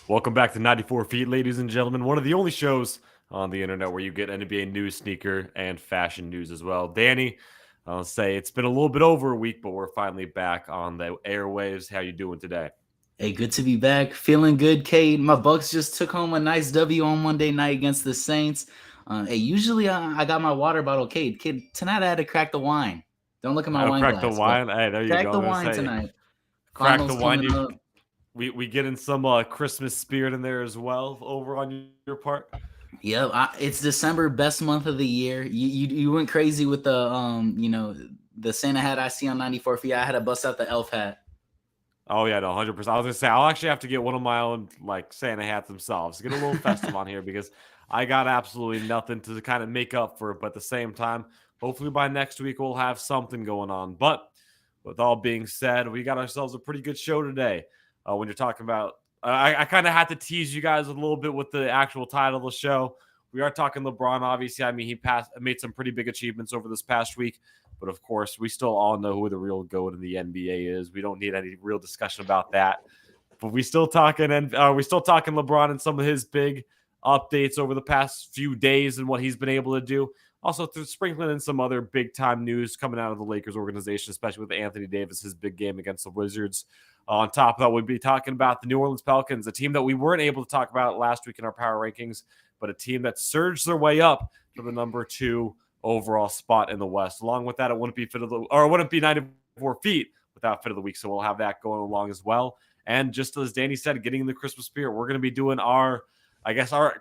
Welcome back to 94 Feet, ladies and gentlemen. One of the only shows on the internet where you get NBA news, sneaker, and fashion news as well. Danny, I'll say it's been a little bit over a week, but we're finally back on the airwaves. How you doing today? Hey, good to be back. Feeling good, Cade. My Bucks just took home a nice W on Monday night against the Saints. Hey, usually I got my water bottle, Cade. Kid, tonight I had to crack the wine. Don't look at my I'll wine crack the glass, but wine. Hey, there you crack go. I the was gonna wine say, tonight. crack the Finals wine. coming You, up. we getting some Christmas spirit in there as well over on your part. Yep, it's December, best month of the year. You went crazy with the Santa hat I see on 94 feet. I had to bust out the elf hat. Oh yeah, no, 100%. I was gonna say I'll actually have to get one of my own like Santa hats themselves. Get a little festive on here because I got absolutely nothing to kind of make up for it. But at the same time, hopefully by next week we'll have something going on. But with all being said, we got ourselves a pretty good show today. When you're talking about, I kind of had to tease you guys a little bit with the actual title of the show. We are talking LeBron, obviously. I mean, he made some pretty big achievements over this past week. But of course, we still all know who the real GOAT in the NBA is. We don't need any real discussion about that. But we still talking, and we still talking LeBron and some of his big updates over the past few days and what he's been able to do. Also, through sprinkling in some other big time news coming out of the Lakers organization, especially with Anthony Davis, his big game against the Wizards. On top of that, we'll be talking about the New Orleans Pelicans, a team that we weren't able to talk about last week in our power rankings, but a team that surged their way up to the number 2 overall spot in the West. Along with that, it wouldn't be 94 feet without fit of the week. So we'll have that going along as well. And just as Danny said, getting in the Christmas spirit, we're going to be doing our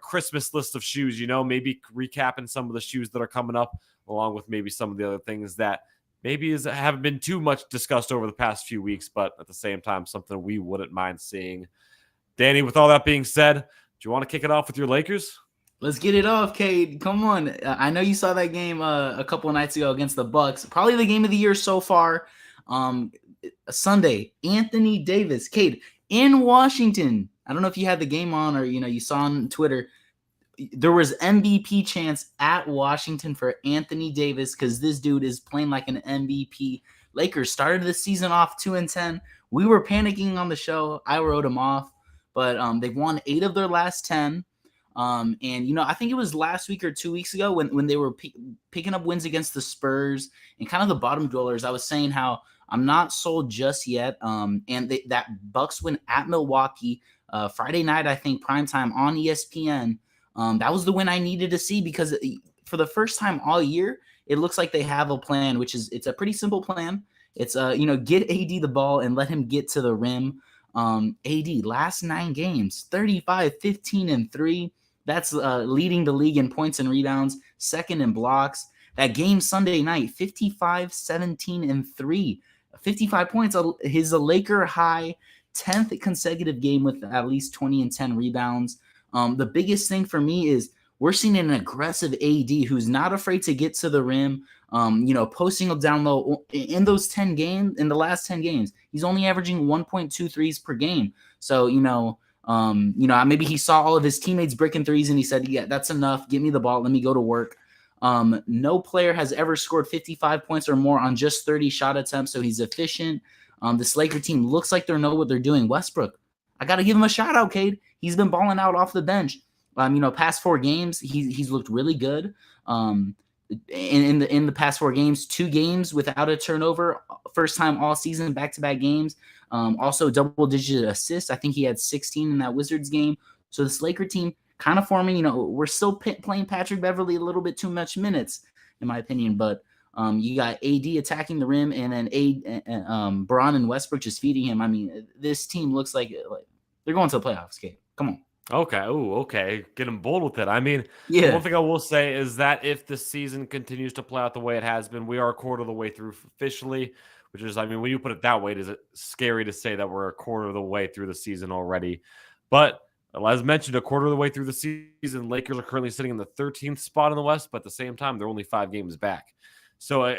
Christmas list of shoes, maybe recapping some of the shoes that are coming up, along with maybe some of the other things that maybe haven't been too much discussed over the past few weeks, but at the same time, something we wouldn't mind seeing. Danny, with all that being said, do you want to kick it off with your Lakers? Let's get it off, Cade. Come on. I know you saw that game a couple of nights ago against the Bucks. Probably the game of the year so far. Um, Sunday, Anthony Davis, Cade, in Washington. I don't know if you had the game on or you saw on Twitter. There was MVP chance at Washington for Anthony Davis because this dude is playing like an MVP. Lakers started the season off 2-10. We were panicking on the show. I wrote them off, but they've won 8 of their last 10. And I think it was last week or 2 weeks ago when they were picking up wins against the Spurs and kind of the bottom dwellers. I was saying how I'm not sold just yet. And that Bucks win at Milwaukee Friday night, I think primetime on ESPN. That was the win I needed to see because for the first time all year, it looks like they have a plan, it's a pretty simple plan. It's get AD the ball and let him get to the rim. AD last 9 games, 35, 15, and 3. That's leading the league in points and rebounds, second in blocks. That game Sunday night, 55, 17, and 3. 55 points, his Laker high 10th consecutive game with at least 20 and 10 rebounds. The biggest thing for me is we're seeing an aggressive AD who's not afraid to get to the rim, posting up down low. In those 10 games, in the last 10 games, he's only averaging 1.2 threes per game. So, maybe he saw all of his teammates breaking threes and he said, yeah, that's enough. Give me the ball. Let me go to work. No player has ever scored 55 points or more on just 30 shot attempts, so he's efficient. This Laker team looks like they know what they're doing. Westbrook, I got to give him a shout out, Cade. He's been balling out off the bench. Past 4 games, he's looked really good. In the past 4 games, 2 games without a turnover, first time all season, back-to-back games. Also double-digit assists. I think he had 16 in that Wizards game. So this Laker team kind of forming, we're still playing Patrick Beverley a little bit too much minutes, in my opinion. But you got AD attacking the rim and then Braun and Westbrook just feeding him. I mean, this team looks like they're going to the playoffs, Kate. Come on. Okay. Oh, okay. Getting bold with it. I mean, the Yeah. one thing I will say is that if the season continues to play out the way it has been, we are a quarter of the way through officially, which is, I mean, when you put it that way, it is scary to say that we're a quarter of the way through the season already. But as mentioned, a quarter of the way through the season, Lakers are currently sitting in the 13th spot in the West, but at the same time, they're only 5 games back. So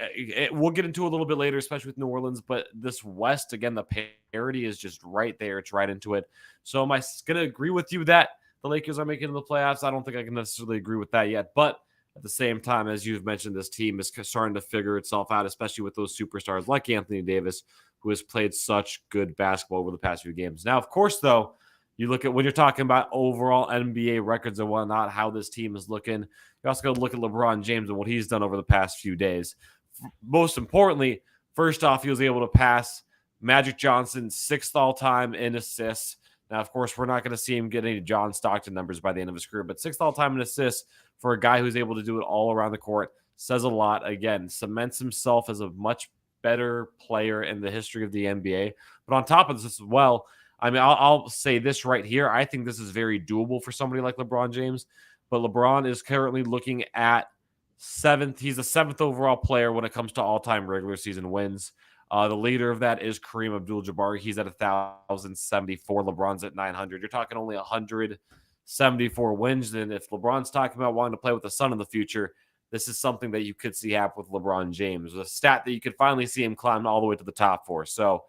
we'll get into a little bit later, especially with New Orleans. But this West, again, the parity is just right there. It's right into it. So am I going to agree with you that the Lakers are making the playoffs? I don't think I can necessarily agree with that yet. But at the same time, as you've mentioned, this team is starting to figure itself out, especially with those superstars like Anthony Davis, who has played such good basketball over the past few games. Now, of course, though, You look at when you're talking about overall NBA records and whatnot, how this team is looking. You also got to look at LeBron James and what he's done over the past few days. Most importantly, first off, he was able to pass Magic Johnson, 6th all time in assists. Now, of course, we're not going to see him get any John Stockton numbers by the end of his career, but 6th all time in assists for a guy who's able to do it all around the court says a lot. Again, cements himself as a much better player in the history of the NBA. But on top of this as well, I mean, I'll say this right here. I think this is very doable for somebody like LeBron James, but LeBron is currently looking at 7th. He's the 7th overall player when it comes to all-time regular season wins. The leader of that is Kareem Abdul-Jabbar. He's at 1,074. LeBron's at 900. You're talking only 174 wins. And if LeBron's talking about wanting to play with the Sun in the future, this is something that you could see happen with LeBron James. A stat that you could finally see him climb all the way to the top for. So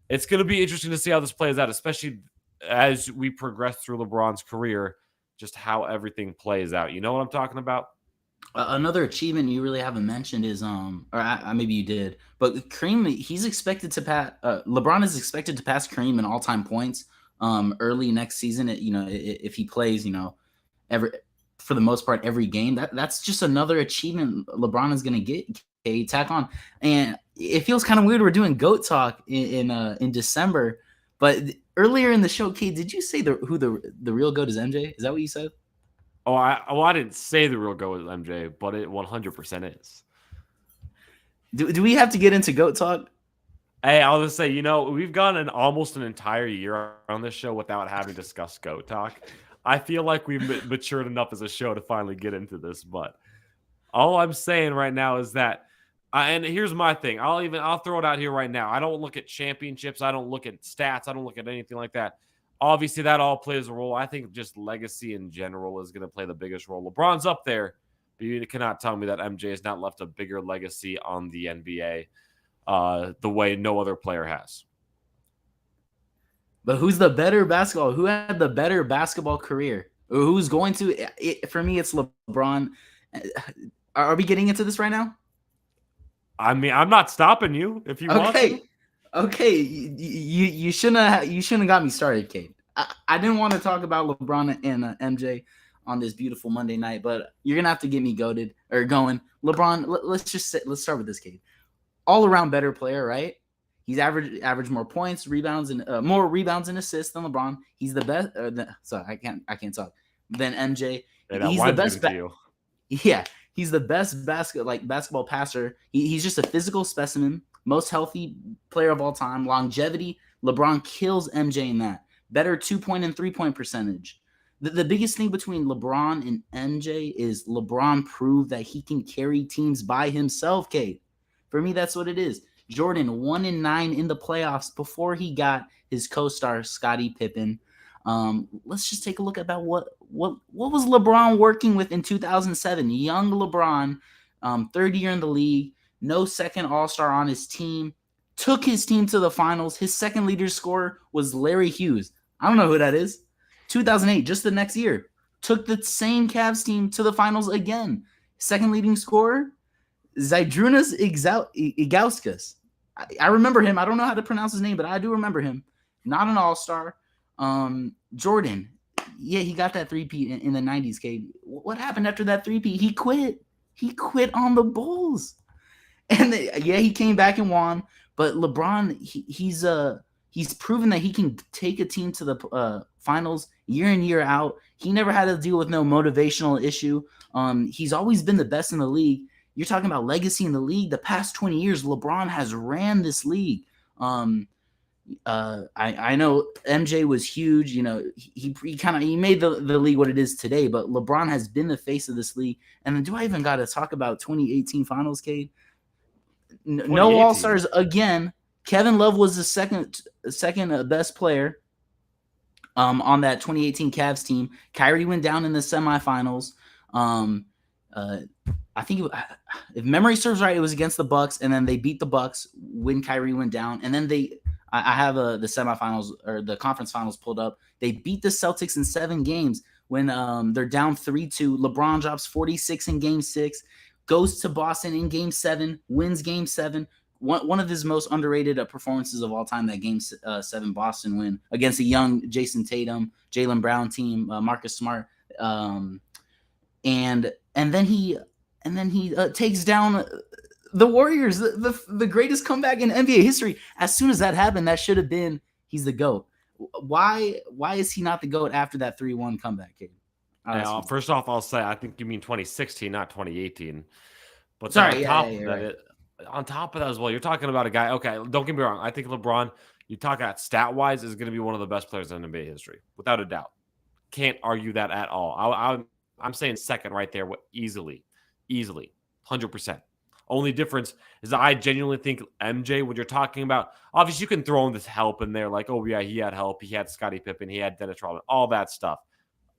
it's going to be interesting to see how this plays out, especially as we progress through LeBron's career, just how everything plays out. You know what I'm talking about? Another achievement you really haven't mentioned is maybe you did, but Kareem, he's expected to pass. LeBron is expected to pass Kareem in all-time points early next season. If he plays, for the most part every game. That's just another achievement LeBron is going to get. Tack on, and it feels kind of weird we're doing GOAT talk in December, but earlier in the show, Kate, did you say who the real GOAT is? MJ? Is that what you said? Oh, I didn't say the real GOAT is MJ, but it 100% is. Do we have to get into GOAT talk? Hey, I'll just say, we've gone almost an entire year on this show without having discussed GOAT talk. I feel like we've matured enough as a show to finally get into this, but all I'm saying right now is that, and here's my thing. I'll throw it out here right now. I don't look at championships. I don't look at stats. I don't look at anything like that. Obviously, that all plays a role. I think just legacy in general is going to play the biggest role. LeBron's up there, but you cannot tell me that MJ has not left a bigger legacy on the NBA the way no other player has. But who's the better basketball? Who had the better basketball career? Who's going to? For me, it's LeBron. Are we getting into this right now? I mean, I'm not stopping you if you want to. Okay, you shouldn't have got me started, Kate. I didn't want to talk about LeBron and MJ on this beautiful Monday night, but you're gonna have to get me going. LeBron, let's start with this, Kate. All around better player, right? He's average more points, rebounds, and more rebounds and assists than LeBron. He's the best. Sorry, I can't talk. Than MJ. Yeah, he's the best. Yeah, he's the best basketball passer. He's just a physical specimen. Most healthy player of all time. Longevity. LeBron kills MJ in that. Better 2-point and 3-point percentage. The biggest thing between LeBron and MJ is LeBron proved that he can carry teams by himself, Kate. For me, that's what it is. Jordan 1-9 in the playoffs before he got his co-star Scottie Pippen. Let's just take a look at about what was LeBron working with in 2007. Young LeBron, third year in the league, no second All-Star on his team, took his team to the finals. His second leading scorer was Larry Hughes. I don't know who that is. 2008, just the next year, took the same Cavs team to the finals again. Second leading scorer, Zydrunas Ilgauskas. I remember him. I don't know how to pronounce his name, but I do remember him. Not an all-star. Jordan, yeah, he got that three-peat in the 90s, Kate. What happened after that three-peat? He quit. He quit on the Bulls. And he came back and won. But LeBron, he's proven that he can take a team to the finals year in, year out. He never had to deal with no motivational issue. He's always been the best in the league. You're talking about legacy in the league. The past 20 years, LeBron has ran this league. I know MJ was huge. You know, he made the league what it is today. But LeBron has been the face of this league. And then do I even got to talk about 2018 Finals, Cade? No All-Stars again. Kevin Love was the second best player on that 2018 Cavs team. Kyrie went down in the semifinals. I think if memory serves right, it was against the Bucks, and then they beat the Bucks when Kyrie went down. And then I have the semifinals or the conference finals pulled up. They beat the Celtics in 7 games when they're down 3-2. LeBron drops 46 in Game 6, goes to Boston in Game 7, wins Game 7, one of his most underrated performances of all time. That Game 7 Boston win against a young Jason Tatum, Jaylen Brown team, Marcus Smart, and then he takes down the Warriors, the greatest comeback in NBA history. As soon as that happened, that should have been he's the GOAT. Why is he not the GOAT after that 3-1 comeback, kid? First off, I'll say I think you mean 2016, not 2018. But sorry, on top of that as well, you're talking about a guy. Okay, don't get me wrong. I think LeBron, you talk about stat wise, is going to be one of the best players in NBA history, without a doubt. Can't argue that at all. I'm saying second right there, easily, 100%. Only difference is I genuinely think MJ, when you're talking about, obviously you can throw in this help in there, like, oh yeah, he had help, he had Scottie Pippen, he had Dennis Rodman, all that stuff.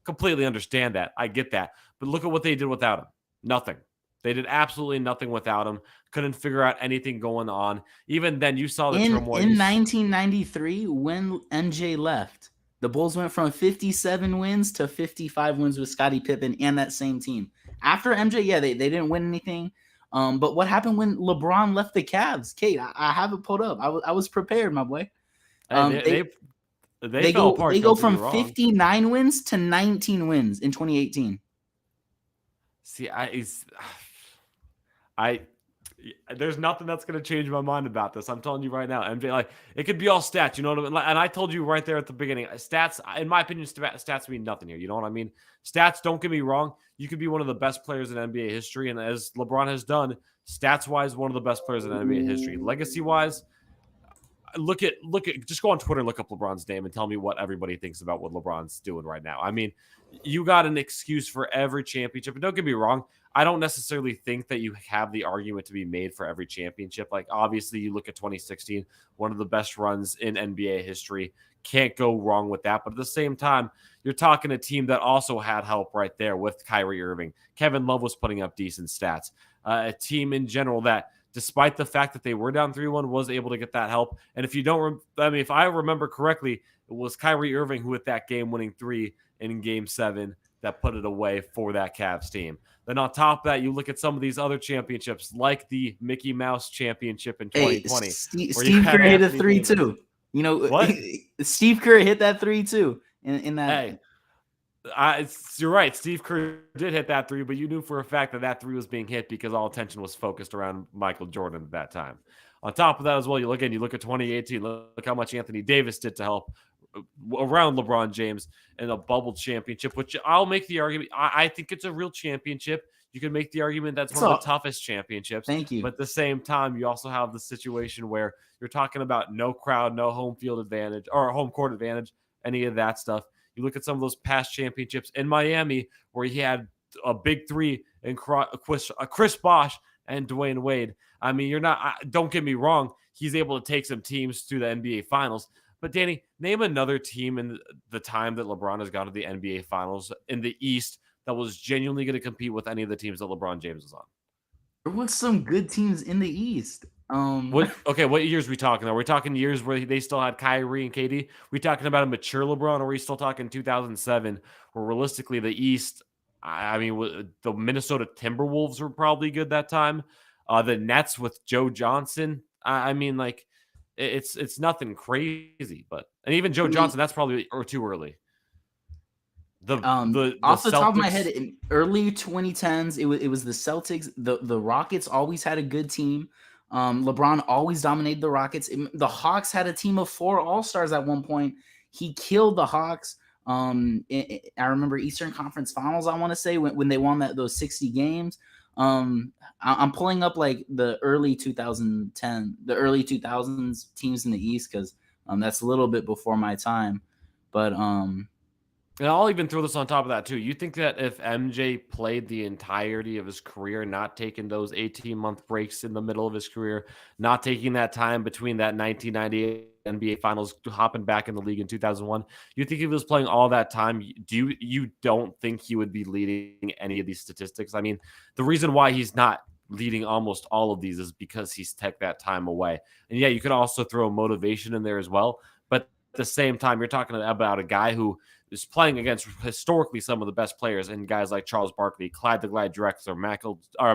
Completely understand that. I get that. But look at what they did without him. Nothing. They did absolutely nothing without him. Couldn't figure out anything going on. Even then, you saw the turmoil. In 1993, when MJ left, the Bulls went from 57 wins to 55 wins with Scottie Pippen and that same team. After MJ, yeah, they didn't win anything. But what happened when LeBron left the Cavs? Kate, I have it pulled up. I was prepared, my boy. They fell apart. They go from 59 wins to 19 wins in 2018. See, there's nothing that's going to change my mind about this. I'm telling you right now, MJ, like, it could be all stats, you know what I mean? And I told you right there at the beginning, stats, in my opinion, stats mean nothing here. You know what I mean? Stats, don't get me wrong. You could be one of the best players in NBA history. And as LeBron has done, stats-wise, one of the best players in NBA history. Legacy-wise, look at just go on Twitter and look up LeBron's name and tell me what everybody thinks about what LeBron's doing right now. I mean, you got an excuse for every championship. And don't get me wrong, I don't necessarily think that you have the argument to be made for every championship. Like, obviously, you look at 2016, one of the best runs in NBA history. Can't go wrong with that. But at the same time, you're talking a team that also had help right there with Kyrie Irving. Kevin Love was putting up decent stats. A team in general that, despite the fact that they were down 3-1, was able to get that help. And if you don't, if I remember correctly, it was Kyrie Irving who hit that game-winning 3 in Game 7 that put it away for that Cavs team. Then on top of that, you look at some of these other championships, like the Mickey Mouse Championship in 2020. Steve Kerr hit a 3 too. You know what? Steve Kerr hit that 3 too. In that. Hey, you're right. Steve Kerr did hit that 3, but you knew for a fact that 3 was being hit because all attention was focused around Michael Jordan at that time. On top of that as well, you look at 2018. Look how much Anthony Davis did to help around LeBron James in a bubble championship, which I'll make the argument. I think it's a real championship. You can make the argument that's one of the toughest championships. Thank you. But at the same time, you also have the situation where you're talking about no crowd, no home field advantage or home court advantage, any of that stuff. You look at some of those past championships in Miami where he had a big 3 in Chris Bosh and Dwayne Wade. I mean, don't get me wrong. He's able to take some teams to the NBA Finals. But Danny, name another team in the time that LeBron has gone to the NBA Finals in the East that was genuinely going to compete with any of the teams that LeBron James was on. There was some good teams in the East. What years are we talking? Are we talking years where they still had Kyrie and KD? Are we talking about a mature LeBron, or are we still talking 2007, where realistically the East, I mean, the Minnesota Timberwolves were probably good that time. The Nets with Joe Johnson. I mean, like, it's nothing crazy, and even Joe Johnson, that's probably too early. Off the Celtics, top of my head, in early 2010s, it was the Celtics. The Rockets always had a good team. LeBron always dominated the Rockets. The Hawks had a team of 4 All-Stars at one point. He killed the Hawks. I remember Eastern Conference Finals, I want to say, when they won those 60 games. I'm pulling up like the early 2000s teams in the East because that's a little bit before my time. But and I'll even throw this on top of that too. You think that if MJ played the entirety of his career, not taking those 18-month breaks in the middle of his career, not taking that time between that 1998 NBA Finals, hopping back in the league in 2001, you think if he was playing all that time, you don't think he would be leading any of these statistics? I mean, the reason why he's not leading almost all of these is because he's took that time away. And yeah, you could also throw motivation in there as well. But at the same time, you're talking about a guy who is playing against historically some of the best players, and guys like Charles Barkley, Clyde the Glide Drexler,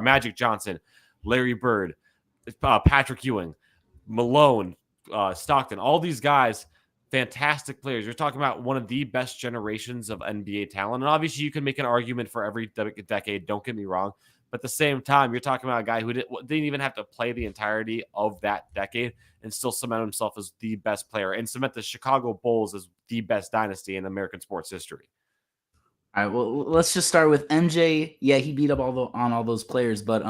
Magic Johnson, Larry Bird, Patrick Ewing, Malone, Stockton, all these guys, fantastic players. You're talking about one of the best generations of NBA talent. And obviously, you can make an argument for every decade. Don't get me wrong. But at the same time, you're talking about a guy who didn't even have to play the entirety of that decade and still cement himself as the best player and cement the Chicago Bulls as the best dynasty in American sports history. All right, well, let's just start with MJ. Yeah, he beat up on all those players, but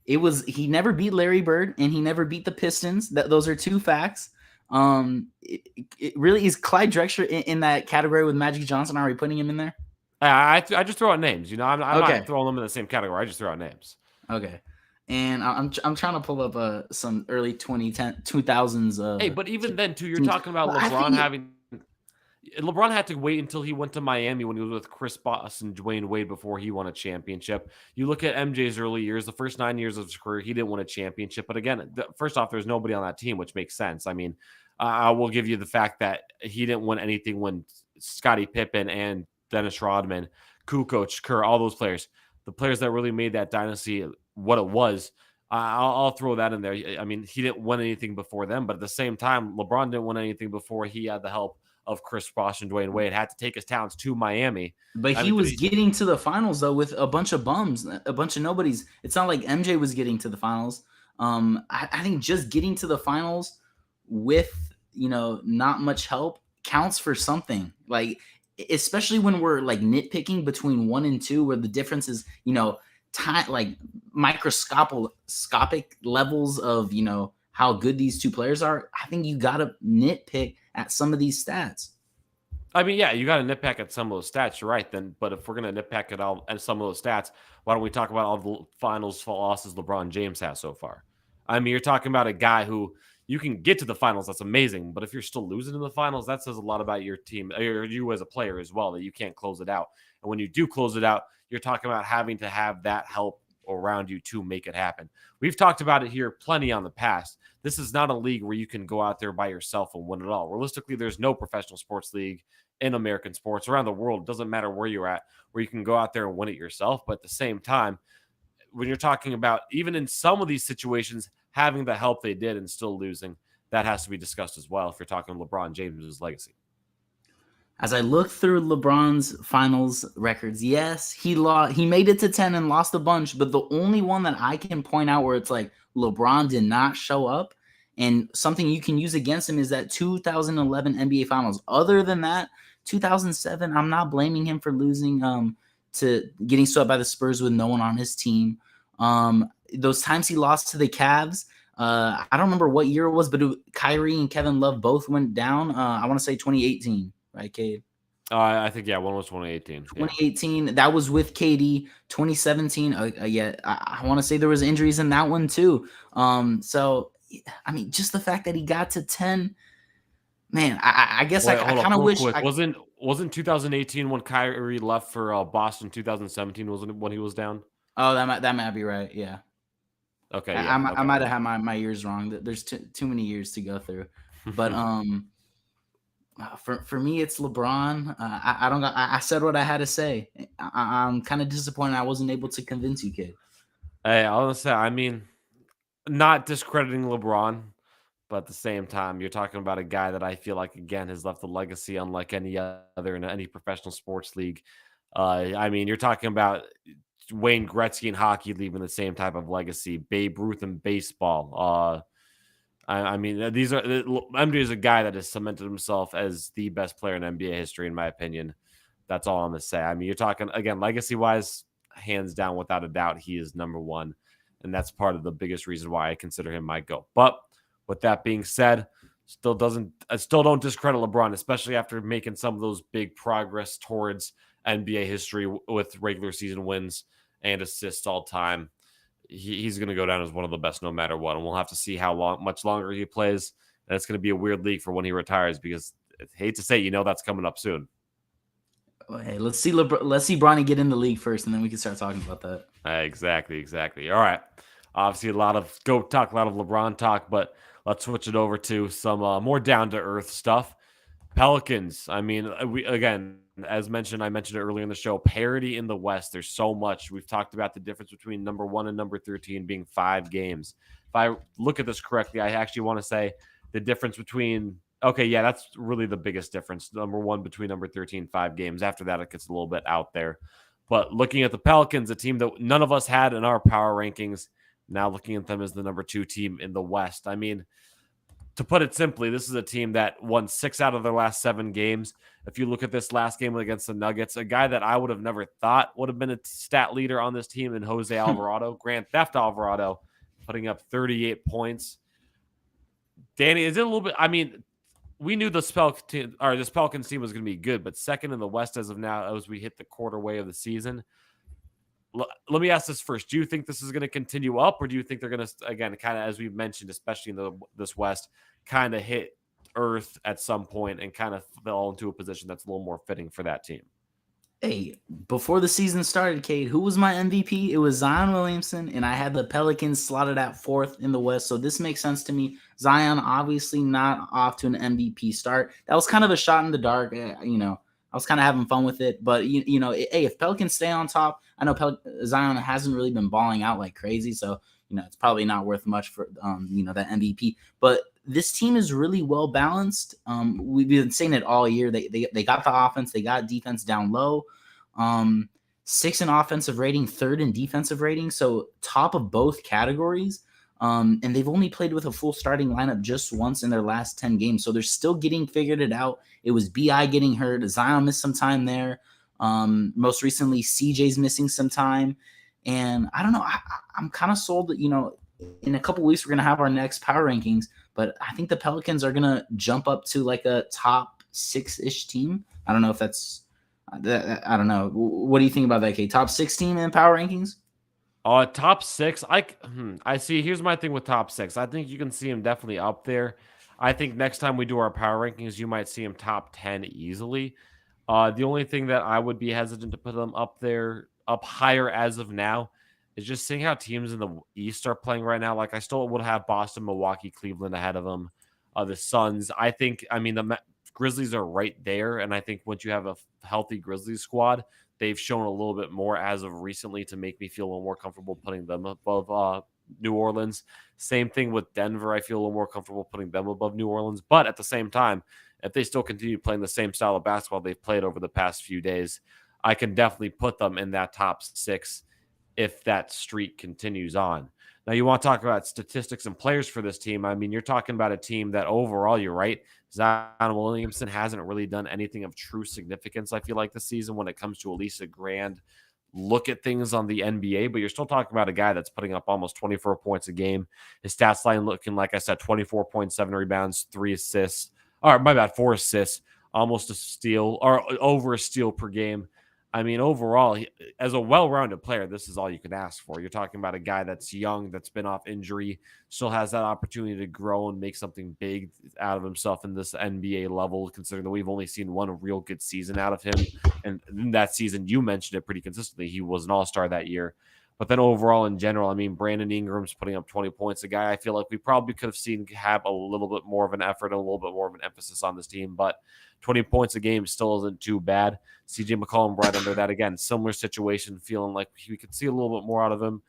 he never beat Larry Bird and he never beat the Pistons. Those are two facts. It really is Clyde Drexler in that category with Magic Johnson. Are we putting him in there? I just throw out names. I'm Okay. not throwing them in the same category. I just throw out names. Okay. And I'm trying to pull up some early 2000s. Hey, but even then too, you're talking about LeBron having. LeBron had to wait until he went to Miami when he was with Chris Bosh and Dwayne Wade before he won a championship. You look at MJ's early years, the first 9 years of his career, he didn't win a championship. But again, first off, there's nobody on that team, which makes sense. I mean, I will give you the fact that he didn't win anything when Scottie Pippen and Dennis Rodman, Kukoc, Kerr, all those players, the players that really made that dynasty what it was. I'll throw that in there. I mean, he didn't win anything before them, but at the same time, LeBron didn't win anything before he had the help of Chris Bosh and Dwayne Wade. Had to take his talents to Miami. But he was getting to the finals, though, with a bunch of bums, a bunch of nobodies. It's not like MJ was getting to the finals. I think just getting to the finals with, not much help counts for something. Like, especially when we're like nitpicking between 1 and 2, where the difference is, like microscopic levels of, how good these two players are. I think you got to nitpick at some of these stats. I mean, yeah, you got to nitpick at some of those stats. You're right. But if we're going to nitpick at some of those stats, why don't we talk about all the finals losses LeBron James has so far? I mean, you're talking about a guy who you can get to the finals. That's amazing. But if you're still losing in the finals, that says a lot about your team or you as a player as well, that you can't close it out. And when you do close it out, you're talking about having to have that help around you to make it happen. We've talked about it here plenty on the past. This is not a league where you can go out there by yourself and win it all. Realistically, there's no professional sports league in American sports around the world. It doesn't matter where you're at, where you can go out there and win it yourself. But at the same time, when you're talking about even in some of these situations, having the help they did and still losing, that has to be discussed as well if you're talking LeBron James's legacy. As I look through LeBron's finals records, yes, he made it to 10 and lost a bunch, but the only one that I can point out where it's like LeBron did not show up and something you can use against him is that 2011 NBA Finals. Other than that, 2007, I'm not blaming him for losing to getting swept by the Spurs with no one on his team. Those times he lost to the Cavs, I don't remember what year it was, but Kyrie and Kevin Love both went down. I want to say 2018. Right, Cade? I think, yeah, one was 2018. 2018, yeah. That was with KD. 2017, yeah, I want to say there was injuries in that one too. So, I mean, just the fact that he got to 10, man, I guess I kind of wish. Wasn't 2018 when Kyrie left for Boston? 2017 wasn't when he was down? Oh, that might be right, yeah. Okay, yeah. I might have had my years wrong. There's too many years to go through. But, for me, it's LeBron. I said what I had to say. I'm kind of disappointed I wasn't able to convince you, kid. Hey, honestly, I mean, not discrediting LeBron, but at the same time, you're talking about a guy that I feel like again has left a legacy unlike any other in any professional sports league. I mean, you're talking about Wayne Gretzky in hockey leaving the same type of legacy. Babe Ruth in baseball. I mean, MJ is a guy that has cemented himself as the best player in NBA history, in my opinion. That's all I'm going to say. I mean, you're talking, again, legacy-wise, hands down, without a doubt, he is number one. And that's part of the biggest reason why I consider him my GOAT. But with that being said, I still don't discredit LeBron, especially after making some of those big progress towards NBA history with regular season wins and assists all time. He's going to go down as one of the best no matter what. And we'll have to see how much longer he plays. And it's going to be a weird league for when he retires because I hate to say, that's coming up soon. Hey, let's see Bronny get in the league first, and then we can start talking about that. Exactly. All right. Obviously, a lot of GOAT talk, a lot of LeBron talk, but let's switch it over to some more down-to-earth stuff. Pelicans. I mean, as mentioned, I mentioned it earlier in the show, parity in the West. There's so much. We've talked about the difference between number 1 and number 13 being 5 games. if I look at this correctly, I actually want to say the difference between okay, yeah, that's really the biggest difference. Number one between number 13, 5 games. After that, it gets a little bit out there. But looking at the Pelicans, a team that none of us had in our power rankings, now looking at them as the number 2 team in the West. I mean, to put it simply, this is a team that won 6 out of their last 7 games. If you look at this last game against the Nuggets, a guy that I would have never thought would have been a stat leader on this team in Jose Alvarado, Grand Theft Alvarado, putting up 38 points. Danny, is it a little bit? I mean, we knew this Pelicans team was going to be good, but second in the West as of now, as we hit the quarter way of the season. Let me ask this first. Do you think this is going to continue up, or do you think they're going to, again, kind of as we've mentioned, especially in this West, kind of hit earth at some point and kind of fall into a position that's a little more fitting for that team? Hey, before the season started, Cade, who was my MVP? It was Zion Williamson, and I had the Pelicans slotted at 4th in the West, so this makes sense to me. Zion obviously not off to an MVP start. That was kind of a shot in the dark. I was kind of having fun with it, but hey, if Pelicans stay on top, I know Zion hasn't really been balling out like crazy, so it's probably not worth much for that MVP. But this team is really well balanced. We've been saying it all year. They got the offense, they got defense down low. 6th in offensive rating, 3rd in defensive rating, so top of both categories. And they've only played with a full starting lineup just once in their last 10 games. So they're still getting figured it out. It was BI getting hurt. Zion missed some time there. Most recently, CJ's missing some time. And I don't know. I'm kind of sold that, in a couple weeks, we're going to have our next power rankings. But I think the Pelicans are going to jump up to like a top 6-ish team. I don't know if that's I don't know. What do you think about that, Kate? Top 6 team in power rankings? Top 6. I see. Here's my thing with top 6. I think you can see him definitely up there. I think next time we do our power rankings, you might see him top 10 easily. The only thing that I would be hesitant to put them up higher as of now, is just seeing how teams in the East are playing right now. Like I still would have Boston, Milwaukee, Cleveland ahead of them. The Suns. The Grizzlies are right there, and I think once you have a healthy Grizzlies squad, they've shown a little bit more as of recently to make me feel a little more comfortable putting them above New Orleans. Same thing with Denver. I feel a little more comfortable putting them above New Orleans. But at the same time, if they still continue playing the same style of basketball they've played over the past few days, I can definitely put them in that top 6 if that streak continues on. Now, you want to talk about statistics and players for this team. I mean, you're talking about a team that overall, you're right, Zion Williamson hasn't really done anything of true significance, I feel like, this season when it comes to at least a grand look at things on the NBA. But you're still talking about a guy that's putting up almost 24 points a game. His stats line looking, like I said, 24.7 rebounds, 3 assists. Or, my bad, 4 assists, almost a steal, or over a steal per game. I mean, overall, as a well-rounded player, this is all you can ask for. You're talking about a guy that's young, that's been off injury, still has that opportunity to grow and make something big out of himself in this NBA level, considering that we've only seen one real good season out of him. And in that season, you mentioned it pretty consistently. He was an all-star that year. But then overall, in general, I mean, Brandon Ingram's putting up 20 points. A guy I feel like we probably could have seen have a little bit more of an effort, a little bit more of an emphasis on this team. But 20 points a game still isn't too bad. CJ McCollum right under that. Again, similar situation, feeling like we could see a little bit more out of him.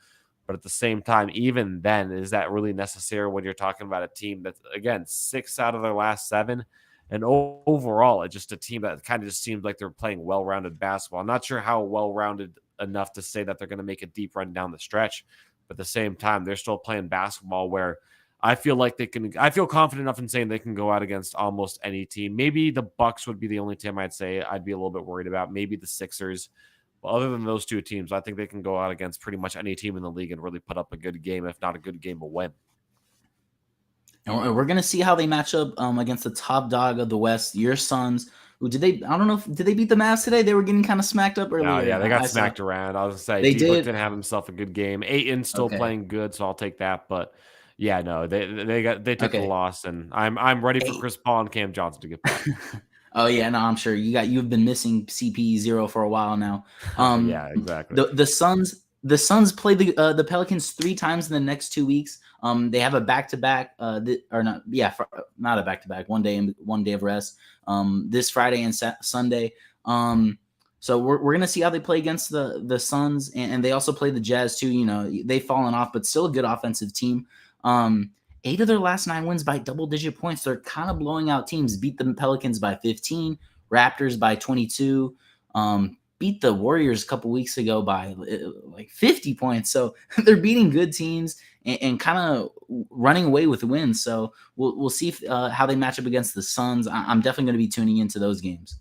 But at the same time, even then, is that really necessary when you're talking about a team that's, again, 6 out of their last 7? And overall, it's just a team that kind of just seems like they're playing well-rounded basketball. I'm not sure how well-rounded enough to say that they're going to make a deep run down the stretch. But at the same time, they're still playing basketball where I feel like I feel confident enough in saying they can go out against almost any team. Maybe the Bucks would be the only team I'd say I'd be a little bit worried about. Maybe the Sixers. But other than those 2 teams, I think they can go out against pretty much any team in the league and really put up a good game, if not a good game, a win. And we're going to see how they match up against the top dog of the West, your Suns. Did they beat the Mavs today? They were getting kind of smacked up earlier. Oh, yeah, they got smacked around. I was going to say, D-Book didn't have himself a good game. Ayton's still playing good, so I'll take that. But yeah, no, they took the loss, and I'm ready for Chris Paul and Cam Johnson to get back. Oh yeah, no, I'm sure you've been missing CP0 for a while now. Yeah, exactly. The Suns play the Pelicans 3 times in the next 2 weeks. They have a back-to-back, not a back-to-back. One day of rest. This Friday and Sunday. So we're gonna see how they play against the Suns, and they also play the Jazz too. They've fallen off, but still a good offensive team. Um, 8 of their last 9 wins by double-digit points. They're kind of blowing out teams. Beat the Pelicans by 15, Raptors by 22. Beat the Warriors a couple weeks ago by like 50 points. So they're beating good teams and kind of running away with wins. So we'll see how they match up against the Suns. I'm definitely going to be tuning into those games.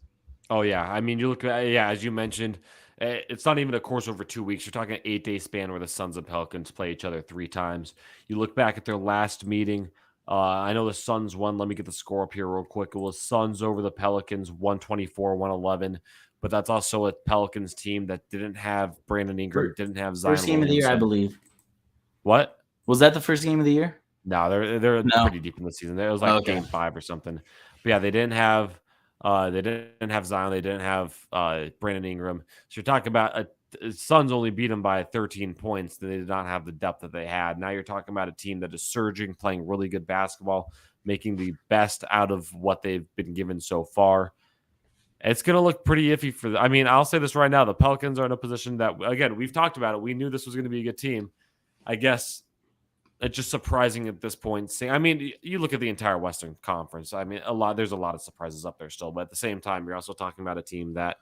Oh yeah, I mean, you look at as you mentioned, it's not even a course over 2 weeks. You're talking an 8-day span where the Suns and Pelicans play each other 3 times. You look back at their last meeting. I know the Suns won. Let me get the score up here real quick. It was Suns over the Pelicans, 124-111. But that's also a Pelicans team that didn't have Brandon Ingram, didn't have Zion First game of the year, I believe. What? Was that the first game of the year? No, they're No. pretty deep in the season. It was like game 5 or something. But yeah, they didn't have Zion. They didn't have Brandon Ingram. So you're talking about Suns only beat them by 13 points. They did not have the depth that they had. Now you're talking about a team that is surging, playing really good basketball, making the best out of what they've been given so far. It's going to look pretty iffy for I mean, I'll say this right now. The Pelicans are in a position that, again, we've talked about it. We knew this was going to be a good team. I guess it's just surprising at this point. I mean, you look at the entire Western Conference. I mean, there's a lot of surprises up there still, but at the same time, you're also talking about a team that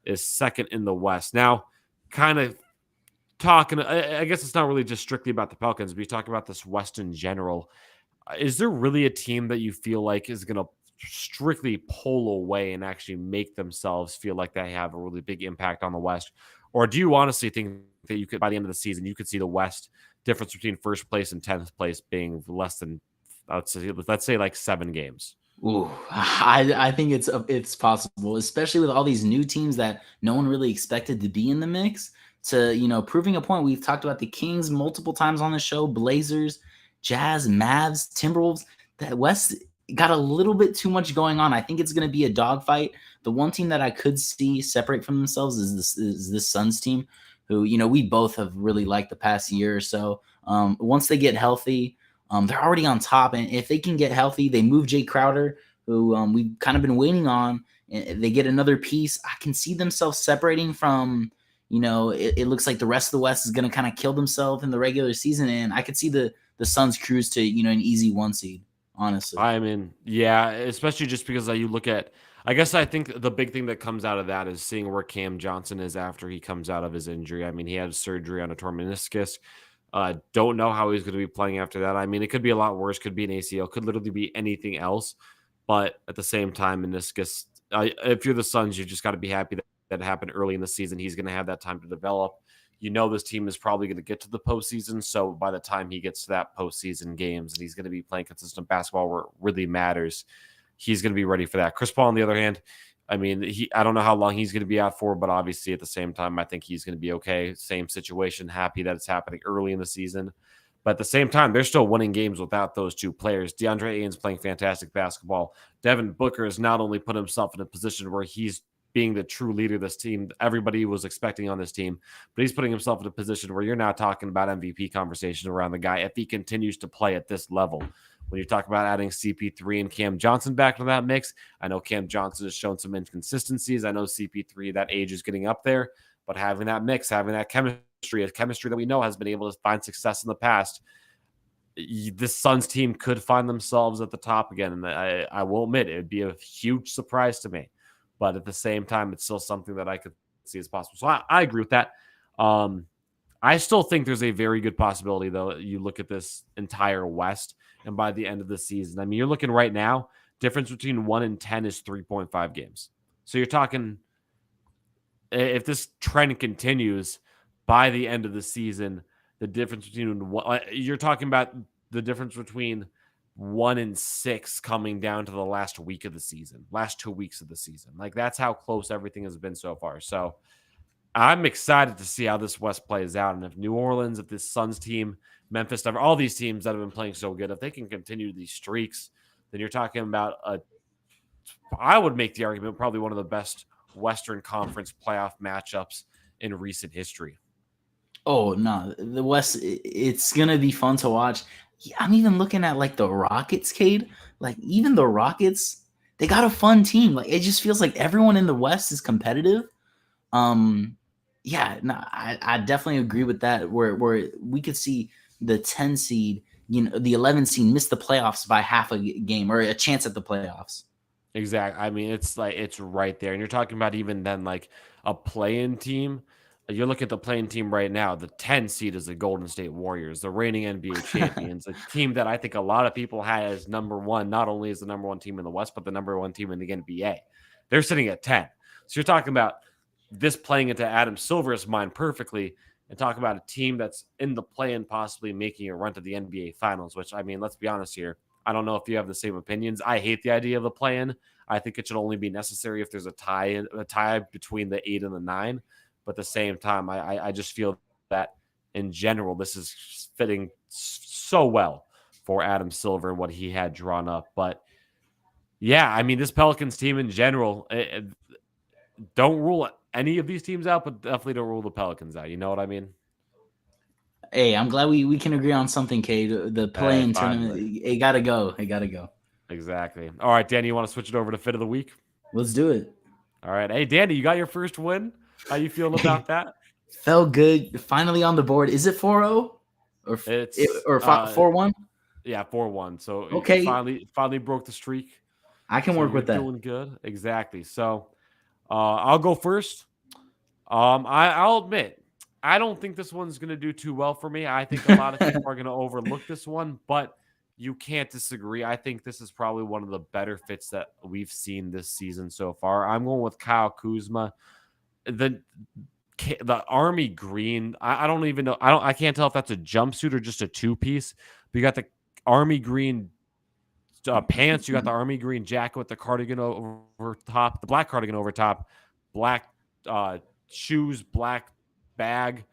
is second in the West. Now, kind of talking, I guess it's not really just strictly about the Pelicans, but you talk about this West in general. Is there really a team that you feel like is going to strictly pull away and actually make themselves feel like they have a really big impact on the West? Or do you honestly think that you could, by the end of the season, you could see the West difference between first place and 10th place being less than, let's say like 7 games? Ooh, I think it's possible, especially with all these new teams that no one really expected to be in the mix. To proving a point, we've talked about the Kings multiple times on the show, Blazers, Jazz, Mavs, Timberwolves. That West got a little bit too much going on. I think it's going to be a dogfight. The one team that I could see separate from themselves is this Suns team, who we both have really liked the past year or so. Once they get healthy, they're already on top, and if they can get healthy, they move Jay Crowder, who we've kind of been waiting on, and they get another piece. I can see themselves separating from. It looks like the rest of the West is going to kind of kill themselves in the regular season, and I could see the Suns cruise to an easy 1 seed. Honestly, I mean, yeah, especially just because you look at. I guess I think the big thing that comes out of that is seeing where Cam Johnson is after he comes out of his injury. I mean, he had surgery on a torn meniscus. Don't know how he's going to be playing after that. I mean, it could be a lot worse. Could be an ACL. Could literally be anything else. But at the same time, meniscus. If you're the Suns, you just got to be happy that happened early in the season. He's going to have that time to develop. This team is probably going to get to the postseason. So by the time he gets to that postseason games and he's going to be playing consistent basketball where it really matters, he's going to be ready for that. Chris Paul, on the other hand, I mean, I don't know how long he's going to be out for, but obviously at the same time, I think he's going to be okay. Same situation. Happy that it's happening early in the season. But at the same time, they're still winning games without those two players. DeAndre Ayton's playing fantastic basketball. Devin Booker has not only put himself in a position where he's being the true leader of this team everybody was expecting on this team, but he's putting himself in a position where you're now talking about MVP conversation around the guy if he continues to play at this level. When you talk about adding CP3 and Cam Johnson back to that mix, I know Cam Johnson has shown some inconsistencies. I know CP3, that age is getting up there, but having that mix, having that chemistry, a chemistry that we know has been able to find success in the past, this Suns team could find themselves at the top again. And I will admit, it would be a huge surprise to me. But at the same time, it's still something that I could see as possible. So I agree with that. I still think there's a very good possibility, though. You look at this entire West, and by the end of the season, I mean, you're looking right now, difference between 1 and 10 is 3.5 games. So you're talking, if this trend continues by the end of the season, the difference between you're talking about the difference between 1 and 6 coming down to the last week of the season, last 2 weeks of the season. Like, that's how close everything has been so far. So I'm excited to see how this West plays out. And if New Orleans, if this Suns team, Memphis, all these teams that have been playing so good, if they can continue these streaks, then you're talking about I would make the argument, probably one of the best Western Conference playoff matchups in recent history. Oh no, the West, it's gonna be fun to watch. I'm even looking at like the Rockets, Cade. Like even the Rockets, they got a fun team. Like it just feels like everyone in the West is competitive. Yeah, no, I definitely agree with that. Where we could see the 10 seed the 11 seed missed the playoffs by half a game or a chance at the playoffs. Exactly. I mean, it's like it's right there. And you're talking about even then like a play-in team. You look at the playing team right now, the 10 seed is the Golden State Warriors, the reigning NBA champions, a team that I think a lot of people had as number one, not only as the number one team in the West, but the number one team in the NBA. They're sitting at 10. So you're talking about this playing into Adam Silver's mind perfectly and talk about a team that's in the play-in possibly making a run to the NBA finals, which I mean, let's be honest here. I don't know if you have the same opinions. I hate the idea of the play-in. I think it should only be necessary if there's a tie between the 8 and the 9. But at the same time, I just feel that in general, this is fitting so well for Adam Silver and what he had drawn up. But yeah, I mean, this Pelicans team in general, don't rule any of these teams out, but definitely don't rule the Pelicans out. You know what I mean? Hey, I'm glad we can agree on something, Cade. The play-in tournament, it gotta go. It gotta go. Exactly. All right, Danny, you want to switch it over to fit of the week? Let's do it. All right. Hey, Danny, you got your first win. How you feeling about that? Felt good. Finally on the board. Is it 4-0 or 4-1? Yeah, 4-1. So okay, finally broke the streak. I can work with that. Doing good. Exactly. So I'll go first. I'll admit, I don't think this one's going to do too well for me. I think a lot of people are going to overlook this one, but you can't disagree. I think this is probably one of the better fits that we've seen this season so far. I'm going with Kyle Kuzma. The army green, I don't even know. I can't tell if that's a jumpsuit or just a two-piece. But you got the army green pants. You got the army green jacket with the cardigan over top, the black cardigan over top, black shoes, black bag,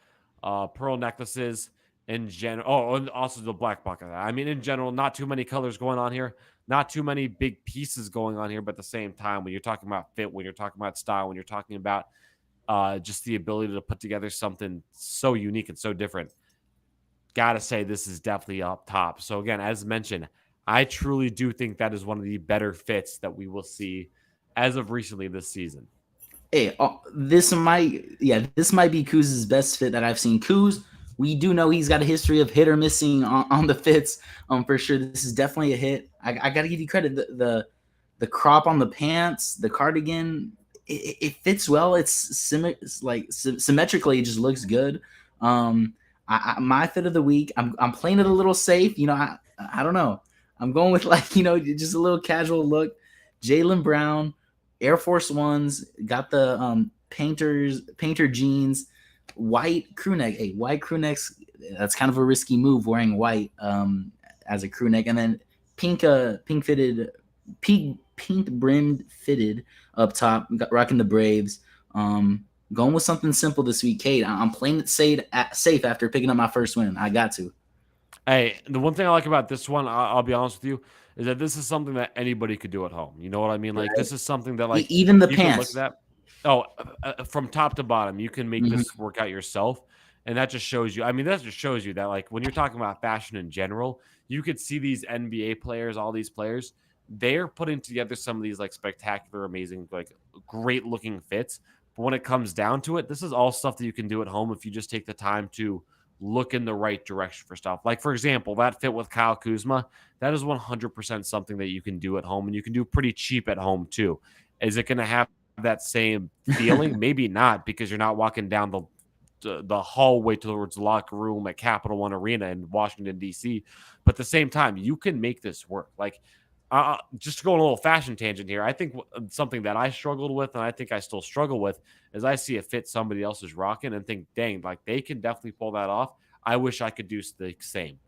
pearl necklaces in general. Oh, and also the black bucket. I mean, in general, not too many colors going on here, not too many big pieces going on here. But at the same time, when you're talking about fit, when you're talking about style, when you're talking about just the ability to put together something so unique and so different, gotta say this is definitely up top. So again, as mentioned, I truly do think that is one of the better fits that we will see as of recently this season. Hey, this might be Kuz's best fit that I've seen. Kuz, we do know he's got a history of hit or missing on the fits. For sure, this is definitely a hit. I gotta give you credit. The crop on the pants, the cardigan, it fits well. It's symmetrically, it just looks good. My fit of the week, I'm playing it a little safe. I don't know. I'm going with just a little casual look. Jaylen Brown, Air Force Ones, got the painter jeans, white crew neck. Hey, white crew necks, that's kind of a risky move wearing white as a crew neck. And then pink brimmed fitted up top, rocking the Braves. Going with something simple this week, Cade. I'm playing it safe after picking up my first win. I got to. Hey, the one thing I like about this one, I'll be honest with you, is that this is something that anybody could do at home. You know what I mean? Like, this is something that, like, even the pants. Look at that. From top to bottom, you can make this work out yourself. And that just shows you, that, like, when you're talking about fashion in general, you could see these NBA players, all these players, they're putting together some of these, like, spectacular, amazing, like, great looking fits. But when it comes down to it, this is all stuff that you can do at home if you just take the time to look in the right direction for stuff. Like, for example, that fit with Kyle Kuzma, that is 100% something that you can do at home, and you can do pretty cheap at home too. Is it going to have that same feeling? Maybe not, because you're not walking down the hallway towards the locker room at Capital One Arena in Washington, D.C. But at the same time, you can make this work. Like, just to go on a little fashion tangent here, I think something that I struggled with, and I think I still struggle with, is I see a fit somebody else is rocking and think, dang, like, they can definitely pull that off. I wish I could do the same.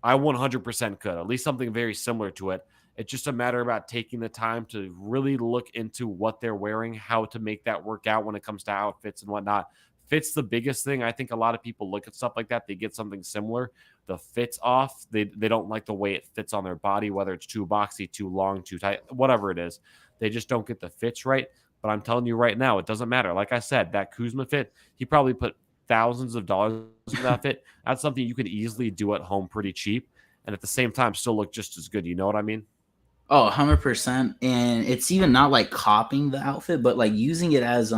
I 100% could, at least something very similar to it. It's just a matter about taking the time to really look into what they're wearing, how to make that work out when it comes to outfits and whatnot. Fit's the biggest thing. I think a lot of people look at stuff like that. They get something similar. The fit's off. They don't like the way it fits on their body, whether it's too boxy, too long, too tight, whatever it is. They just don't get the fits right. But I'm telling you right now, it doesn't matter. Like I said, that Kuzma fit, he probably put thousands of dollars in that fit. That's something you could easily do at home pretty cheap, and at the same time still look just as good. You know what I mean? Oh, 100%. And it's even not like copying the outfit, but like using it as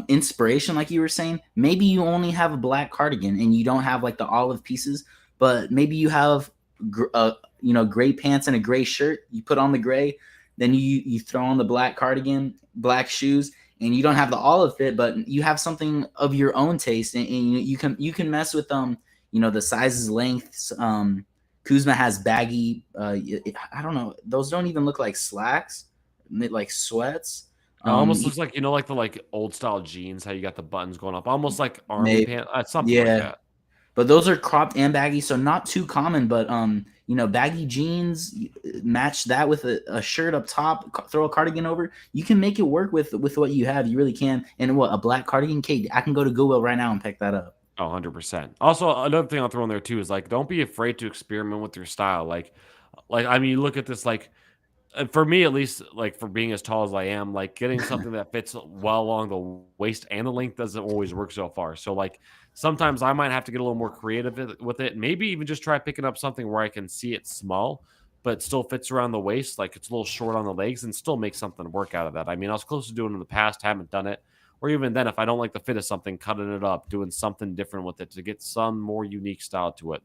inspiration, like you were saying. Maybe you only have a black cardigan and you don't have like the olive pieces, but maybe you have gray pants and a gray shirt. You put on the gray, then you throw on the black cardigan, black shoes, and you don't have the olive fit, but you have something of your own taste, and you can mess with the sizes, lengths. Kuzma has baggy. I don't know. Those don't even look like slacks, like sweats. It almost looks like like the old style jeans, how you got the buttons going up, almost like army Maybe, pants, something like yeah. that. But those are cropped and baggy, so not too common. But baggy jeans, match that with a shirt up top, throw a cardigan over. You can make it work with what you have. You really can. And what, a black cardigan, Kate? I can go to Goodwill right now and pick that up. Oh, 100%. Also, another thing I'll throw in there too is don't be afraid to experiment with your style. I mean, look at this. For me, at least, for being as tall as I am, getting something that fits well along the waist and the length doesn't always work so far. So, sometimes I might have to get a little more creative with it. Maybe even just try picking up something where I can see it small, but still fits around the waist. Like it's a little short on the legs and still make something work out of that. I mean, I was close to doing it in the past, haven't done it. Or even then, if I don't like the fit of something, cutting it up, doing something different with it to get some more unique style to it.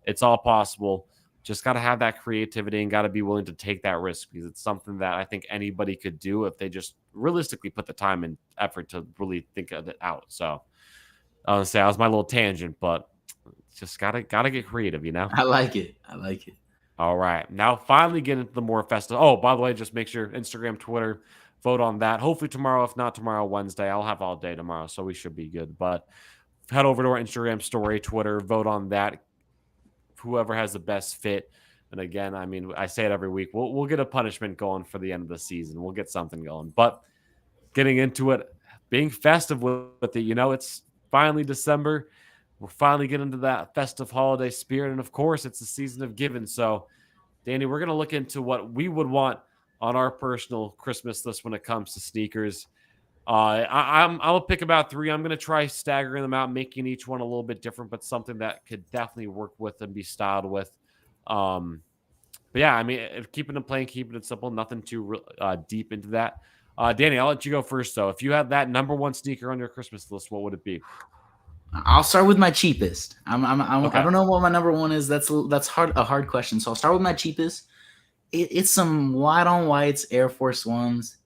It's all possible. Just got to have that creativity and got to be willing to take that risk because it's something that I think anybody could do if they just realistically put the time and effort to really think of it out. So I was say that was my little tangent, but just gotta get creative, I like it. I like it. All right, now finally get into the more festive. Oh, by the way, just make sure Instagram, Twitter, vote on that. Hopefully tomorrow, if not tomorrow, Wednesday. I'll have all day tomorrow, so we should be good. But head over to our Instagram story, Twitter, vote on that. Whoever has the best fit. And again, I mean, I say it every week. We'll get a punishment going for the end of the season. We'll get something going. But getting into it, being festive with it, it's finally December. We're finally getting into that festive holiday spirit. And of course, it's the season of giving. So, Danny, we're going to look into what we would want on our personal Christmas list when it comes to sneakers. I'll pick about 3. I'm going to try staggering them out, making each one a little bit different, but something that could definitely work with and be styled with. But yeah, I mean, keeping it plain, keeping it simple, nothing too deep into that. Danny, I'll let you go first, though. If you had that number one sneaker on your Christmas list, what would it be? I'll start with my cheapest. Okay. I don't know what my number one is. That's a hard question. So I'll start with my cheapest. It's some white on whites Air Force Ones.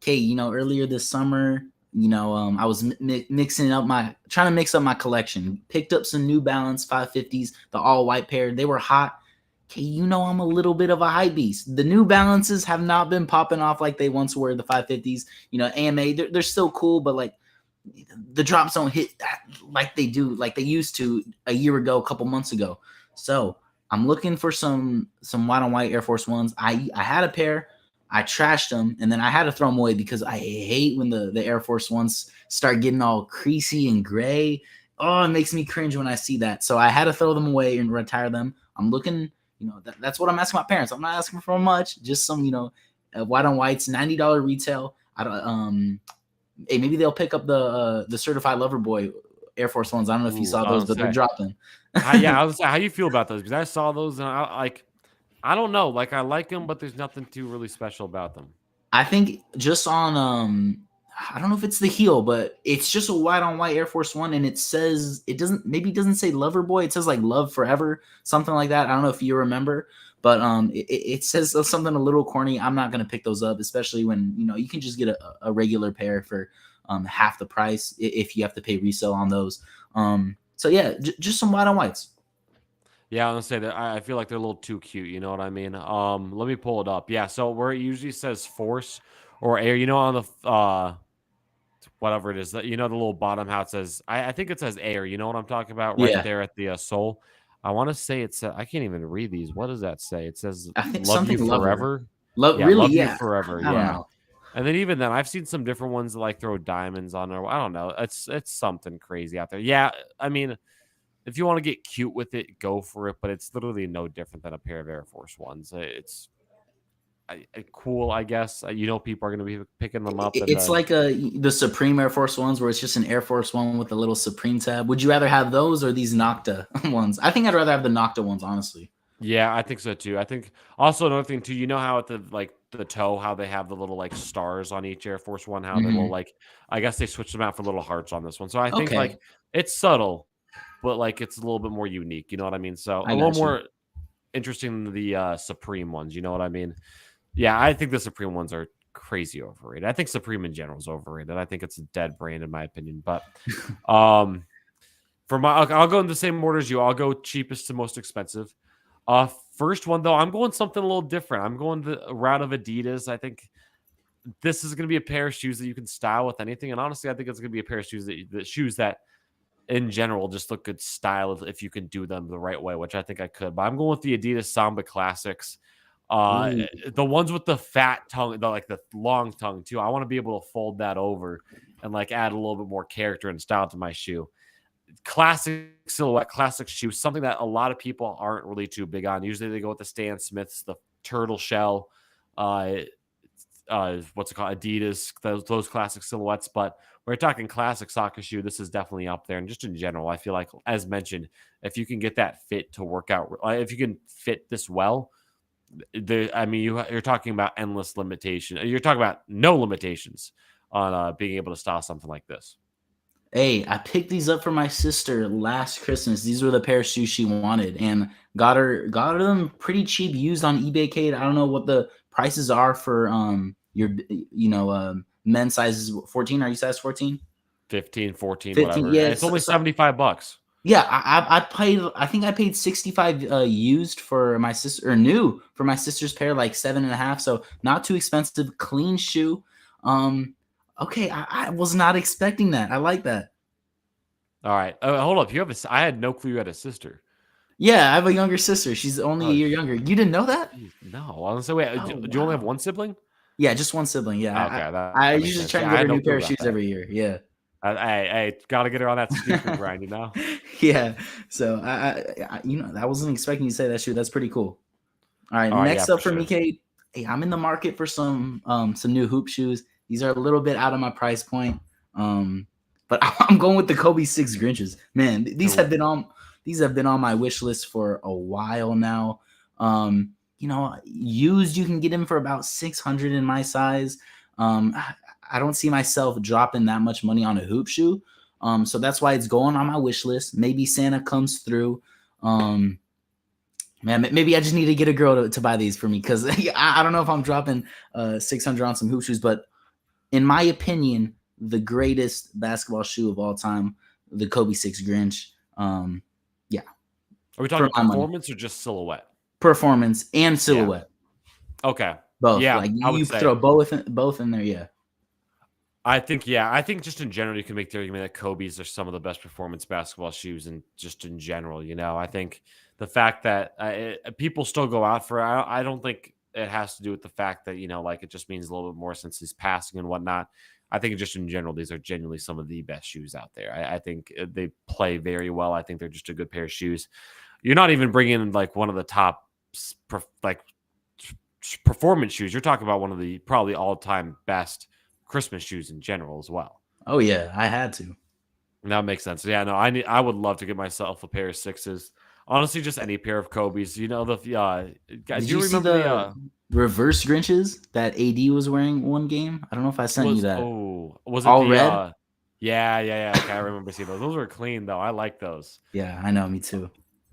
Okay, earlier this summer, I was trying to mix up my collection. Picked up some New Balance 550s, the all white pair. They were hot. Okay, I'm a little bit of a hype beast. The New Balances have not been popping off like they once were. The 550s, AMA, they're still cool, but the drops don't hit like they used to a year ago, a couple months ago. So I'm looking for some white on white Air Force Ones. I had a pair. I trashed them, and then I had to throw them away because I hate when the Air Force Ones start getting all creasy and gray. Oh, it makes me cringe when I see that. So I had to throw them away and retire them. I'm looking, that's what I'm asking my parents. I'm not asking for much, just some, white on whites, $90 retail. I don't, hey, maybe they'll pick up the Certified Lover Boy Air Force Ones. I don't know if you saw those, but they're dropping. Yeah, I was how you feel about those because I saw those and I don't know. I like them, but there's nothing too really special about them. I think just on I don't know if it's the heel, but it's just a white on white Air Force One, and it doesn't say Lover Boy. It says Love Forever, something like that. I don't know if you remember, but it says something a little corny. I'm not gonna pick those up, especially when you can just get a regular pair for half the price if you have to pay resale on those. So yeah, just some white on whites. Yeah, I'm gonna say that I feel like they're a little too cute. You know what I mean? Let me pull it up. Yeah, so where it usually says Force or Air, on the whatever it is, the little bottom how it says. I think it says Air. You know what I'm talking about? Right there at the sole. I want to say it's. I can't even read these. What does that say? It says "Love You Forever." Love really, You Forever. Yeah. And then even then, I've seen some different ones that throw diamonds on there. I don't know. It's something crazy out there. Yeah, I mean. If you want to get cute with it, go for it. But it's literally no different than a pair of Air Force Ones. It's cool, I guess. People are going to be picking them up. It's the Supreme Air Force Ones where it's just an Air Force One with a little Supreme tab. Would you rather have those or these Nocta ones? I think I'd rather have the Nocta ones, honestly. Yeah, I think so too. I think also another thing too. How at the toe, how they have the little stars on each Air Force One, how they will I guess they switched them out for little hearts on this one. So I think it's subtle. but like it's a little bit more unique. You know what I mean? So a I little got you. more interesting than the Supreme ones. You know what I mean? Yeah, I think the Supreme ones are crazy overrated. I think Supreme in general is overrated. I think it's a dead brand in my opinion. But um, I'll go in the same order as you. I'll go cheapest to most expensive. First one though, I'm going something a little different. I'm going the route of Adidas. I think this is going to be a pair of shoes that you can style with anything. And honestly, I think it's going to be a pair of shoes that in general just look good style if you can do them the right way, which I think I could. But I'm going with the Adidas Samba Classics. Ooh. The ones with the fat tongue, the long tongue too. I want to be able to fold that over and like add a little bit more character and style to my shoe. Classic silhouette, classic shoe, something that a lot of people aren't really too big on. Usually they go with the Stan Smiths, the turtle shell, uh, what's it called, Adidas, those classic silhouettes. But we're talking classic soccer shoe. This is definitely up there, and just in general, I feel like, as mentioned, if you can get that fit to work out, if you can fit this well, I mean, you're talking about endless limitation. You're talking about no limitations on being able to style something like this. Hey, I picked these up for my sister last Christmas. These were the pair of shoes she wanted, and got her them pretty cheap, used on eBay. Kate, I don't know what the prices are for your men's sizes 14. Are you size 14? 15, 14, 15. whatever. Yeah, It's only $75. yeah. I paid. I think I paid 65 used for my sister, or new for my sister's pair, like 7.5. So not too expensive, clean shoe. Um, okay, I was not expecting that. I like that. All right. Hold up. I had no clue you had a sister. Yeah, I have a younger sister. She's only a Oh, year younger. You didn't know that? geez. No. I was say, wait, Oh, do you only have wow. one sibling? Yeah, just one sibling. Yeah, Okay, I that makes usually sense. try and Yeah, I get had her a no new clue pair of about shoes that. every year. Yeah, Hey, gotta get her on that sneaker grind, you know? yeah. So I wasn't expecting you to say that shoe. That's pretty cool. All right, All right, yeah, next for up for me, sure. Kate. Hey, I'm in the market for some new hoop shoes. These are a little bit out of my price point. But I'm going with the Kobe 6 Grinches. Man, Oh, these have been on my wish list for a while now. Used you can get them for about 600 in my size. I don't see myself dropping that much money on a hoop shoe. So that's why it's going on my wish list. Maybe Santa comes through. Um, Man, maybe I just need to get a girl to buy these for me, because I don't know if I'm dropping 600 on some hoop shoes, but in my opinion, the greatest basketball shoe of all time, the Kobe 6 Grinch. Yeah, are we for talking my money, performance or just silhouette? performance and Yeah. silhouette, Okay. both. Yeah, Like I would you say. throw both in there. Yeah. I think just in general, you can make the argument that Kobe's are some of the best performance basketball shoes, and just in general, I think the fact that people still go out for it, I don't think it has to do with the fact that like it just means a little bit more since he's passing and whatnot. I think just in general, these are genuinely some of the best shoes out there. I think they play very well. I think they're just a good pair of shoes. You're not even bringing in like one of the top like performance shoes. You're talking about one of the probably all time best Christmas shoes in general as well. Oh yeah, I had to. And that makes sense. Yeah, no, I would love to get myself a pair of sixes. Honestly, just any pair of Kobe's. Do Did you you see remember the the reverse Grinches that AD was wearing one game? I don't know if I sent you that. was it All the red? yeah. Okay, I remember seeing those. Those were clean though. I like those. Yeah, I know, me too.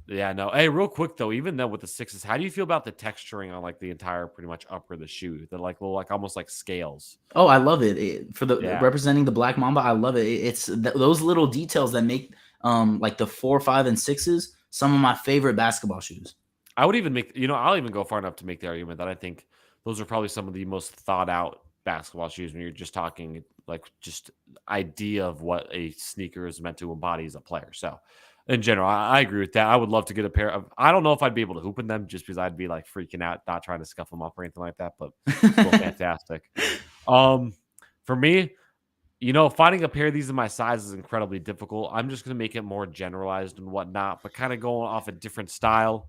Yeah, no. Hey, real quick though, even though with the sixes, how do you feel about the texturing on like the entire pretty much upper of the shoe? They're like little like almost like scales. Oh, I love it. For the Yeah. representing the Black Mamba, I love it. It's those little details that make like the 4, 5, and 6s some of my favorite basketball shoes. I would even I'll even go far enough to make the argument that I think those are probably some of the most thought out basketball shoes when you're just talking like just idea of what a sneaker is meant to embody as a player. So in general, I agree with that. I would love to get a pair of, I don't know if I'd be able to hoop in them just because I'd be like freaking out, not trying to scuff them up or anything like that, but still fantastic. Um, for me, finding a pair of these in my size is incredibly difficult. I'm just going to make it more generalized and whatnot, but kind of going off a different style.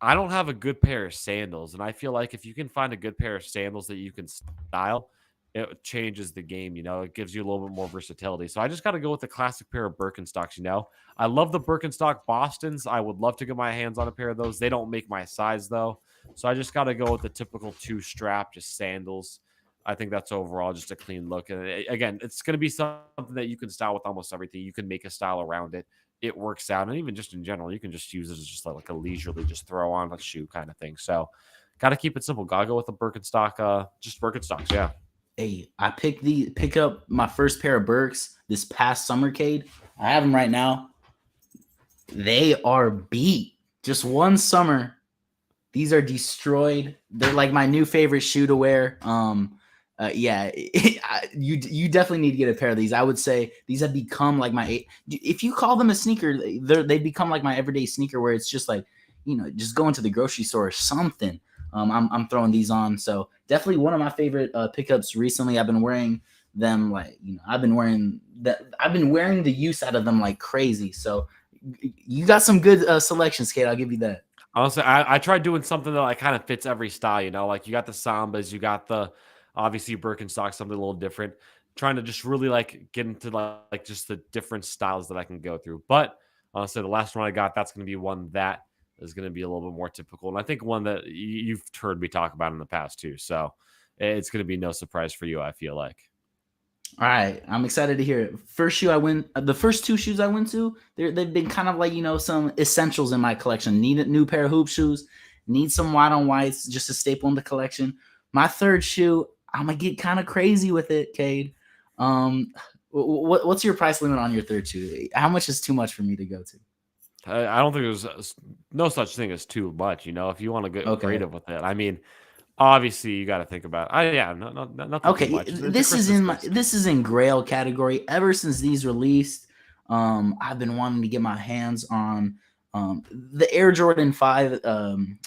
I don't have a good pair of sandals, and I feel like if you can find a good pair of sandals that you can style, it changes the game. It gives you a little bit more versatility. So I just got to go with the classic pair of Birkenstocks. I love the Birkenstock Bostons. I would love to get my hands on a pair of those. They don't make my size though, so I just got to go with the typical two strap, just sandals. I think that's overall just a clean look. And again, it's going to be something that you can style with almost everything. You can make a style around it it works out. And even just in general, you can just use it as just like a leisurely just throw on a shoe kind of thing. So got to keep it simple. Gotta go with the Birkenstock, just Birkenstocks. Yeah. Hey, I pick up my first pair of Birks this past summer, Cade. I have them right now. They are beat. Just one summer. These are destroyed. They're like my new favorite shoe to wear. Yeah, you definitely need to get a pair of these. I would say these have become like my. If you call them a sneaker, they become like my everyday sneaker, where it's just like, just going to the grocery store or something. I'm throwing these on. So definitely one of my favorite pickups recently. I've been wearing them like, I've been wearing the use out of them like crazy. So you got some good selections, Kate. I'll give you that. Honestly, I tried doing something that like kind of fits every style, like you got the Sambas, you got the obviously Birkenstock, something a little different. Trying to just really like get into like just the different styles that I can go through. But honestly, the last one I got, that's going to be one that is going to be a little bit more typical, and I think one that you've heard me talk about in the past too. So it's going to be no surprise for you, I feel like. All right, I'm excited to hear it. The first two shoes I went to, they've been kind of like some essentials in my collection. Need a new pair of hoop shoes, need some white on whites, just a staple in the collection. My third shoe, I'm gonna get kind of crazy with it, Cade. What's your price limit on your third shoe? How much is too much for me to go to? I don't think there's no such thing as too much. If you want to get creative with it, I mean. Obviously, you got to think about. Yeah, nothing Okay, too much. this is in Grail category. Ever since these released, I've been wanting to get my hands on the Air Jordan 5, the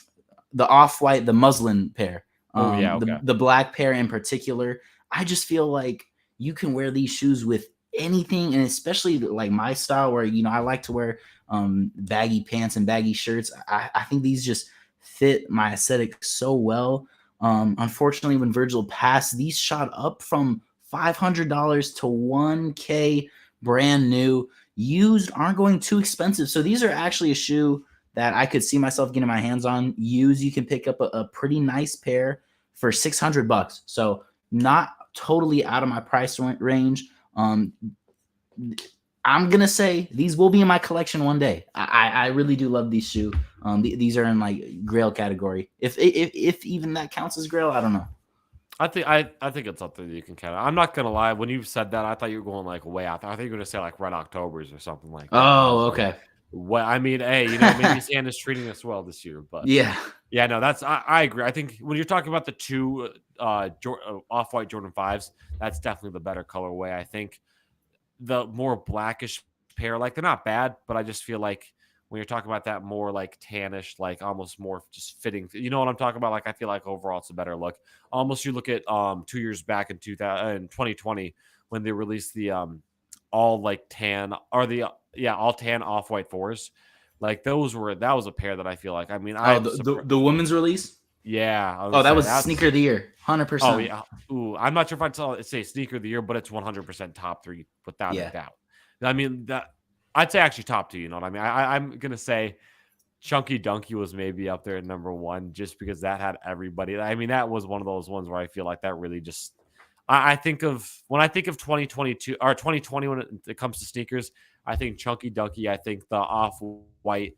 off-white, the muslin pair. Yeah, okay. The black pair in particular. I just feel like you can wear these shoes with anything, and especially like my style, where I like to wear baggy pants and baggy shirts. I think these just fit my aesthetic so well. Unfortunately, when Virgil passed, these shot up from $500 to $1,000 brand new. Used aren't going too expensive. So these are actually a shoe that I could see myself getting my hands on. Used, you can pick up a pretty nice pair for $600. So not totally out of my price range. I'm gonna say these will be in my collection one day. I really do love these shoes. These are in like Grail category. If even that counts as Grail, I don't know. I think it's something that you can count. I'm not gonna lie. When you said that, I thought you were going like way out there. I think you were gonna say like Red Octobers or something like that. Oh, okay. Like, what I mean, hey, maybe Santa's treating us well this year, but yeah, no, I agree. I think when you're talking about the two off-white Jordan 5s, that's definitely the better colorway. I think the more blackish pair, like they're not bad, but I just feel like when you're talking about that more like tannish, like almost more just fitting, you know what I'm talking about? Like I feel like overall it's a better look. Almost you look at 2 years back in 2020 when they released the all like tan or the all tan off-white 4s. Like that was a pair that I feel like, I mean, the women's release. Yeah. That was sneaker of the year, 100%. Oh yeah. Ooh, I'm not sure if I'd say sneaker of the year, but it's 100% top 3 without a doubt. I mean that I'd say actually top 2. You know what I mean? I'm gonna say Chunky Dunky was maybe up there at number 1 just because that had everybody. I mean, that was one of those ones where I feel like that really just. I think of when I think of 2022 or 2020 when it comes to sneakers, I think Chunky Dunky. I think the off-white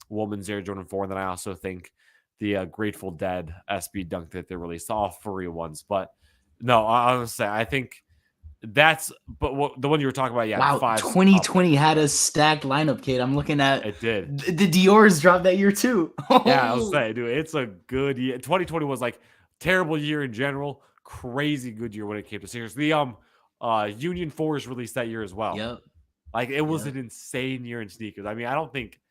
woman's Air Jordan 4, and then I also think the Grateful Dead SB Dunk that they released, all furry ones. But no, I was gonna say I think that's the one you were talking about. Yeah, wow, 2020 had a stacked lineup, Kate. I'm looking at it. Did the Dior's dropped that year too? Yeah, I was saying, dude, it's a good year. 2020 was like terrible year in general. Crazy good year when it came to sneakers. The Union 4s released that year as well. Yep. Like it was an insane year in sneakers. I mean, I don't think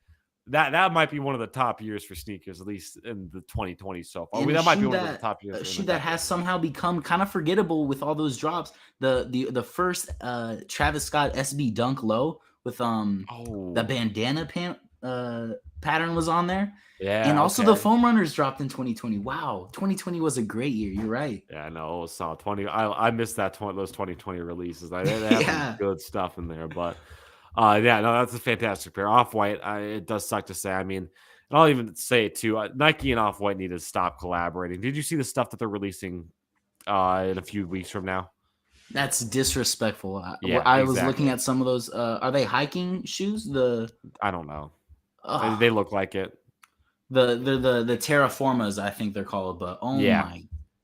that might be one of the top years for sneakers, at least in the 2020s so far. I mean, that might be one of the top years. A shoe that has somehow become kind of forgettable with all those drops. The first Travis Scott SB Dunk Low with the bandana pattern was on there. Yeah, and also the foam runners dropped in 2020. Wow, 2020 was a great year. You're right. Yeah, I know. It was solid. 20. I missed those 2020 releases. They had some good stuff in there, but yeah, no, that's a fantastic pair. Off-White, it does suck to say. I mean, and I'll even say it too. Nike and Off-White need to stop collaborating. Did you see the stuff that they're releasing in a few weeks from now? That's disrespectful. Yeah, I was looking exactly. at some of those. Are they hiking shoes? I don't know. They Uh, look like it. the Terraformas, I think they're called. But oh Yeah, my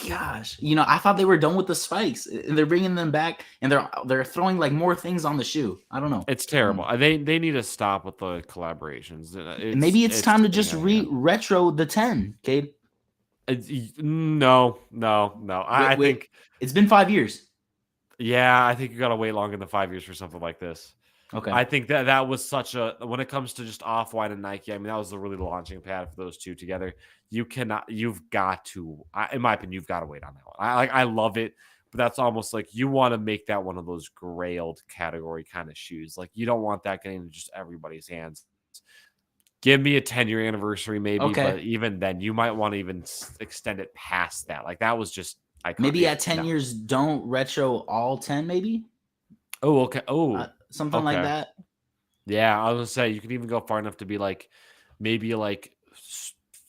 gosh, I thought they were done with the spikes. They're bringing them back, and they're throwing like more things on the shoe. I don't know. it's terrible. They need to stop with the collaborations. Maybe it's It's time to getting just out of hand. retro the 10, Cade. No, no, no. I Wait, think it's been 5 years. yeah, I think you gotta wait longer than 5 years for something like this. Okay, I think that was such a when it comes to just Off White and Nike. I mean, that was the really launching pad for those two together. You've got to, in my opinion, you've got to wait on that one. I love it, but that's almost like you want to make that one of those grailed category kind of shoes. Like you don't want that getting into just everybody's hands. Give me a 10-year anniversary, maybe, but okay. even then, you might want to even extend it past that. Like that was just iconic. Maybe Yeah, at 10 no. years, don't retro all 10. Maybe Oh, okay. Oh, something like okay. that. Yeah, I was gonna say you could even go far enough to be like maybe like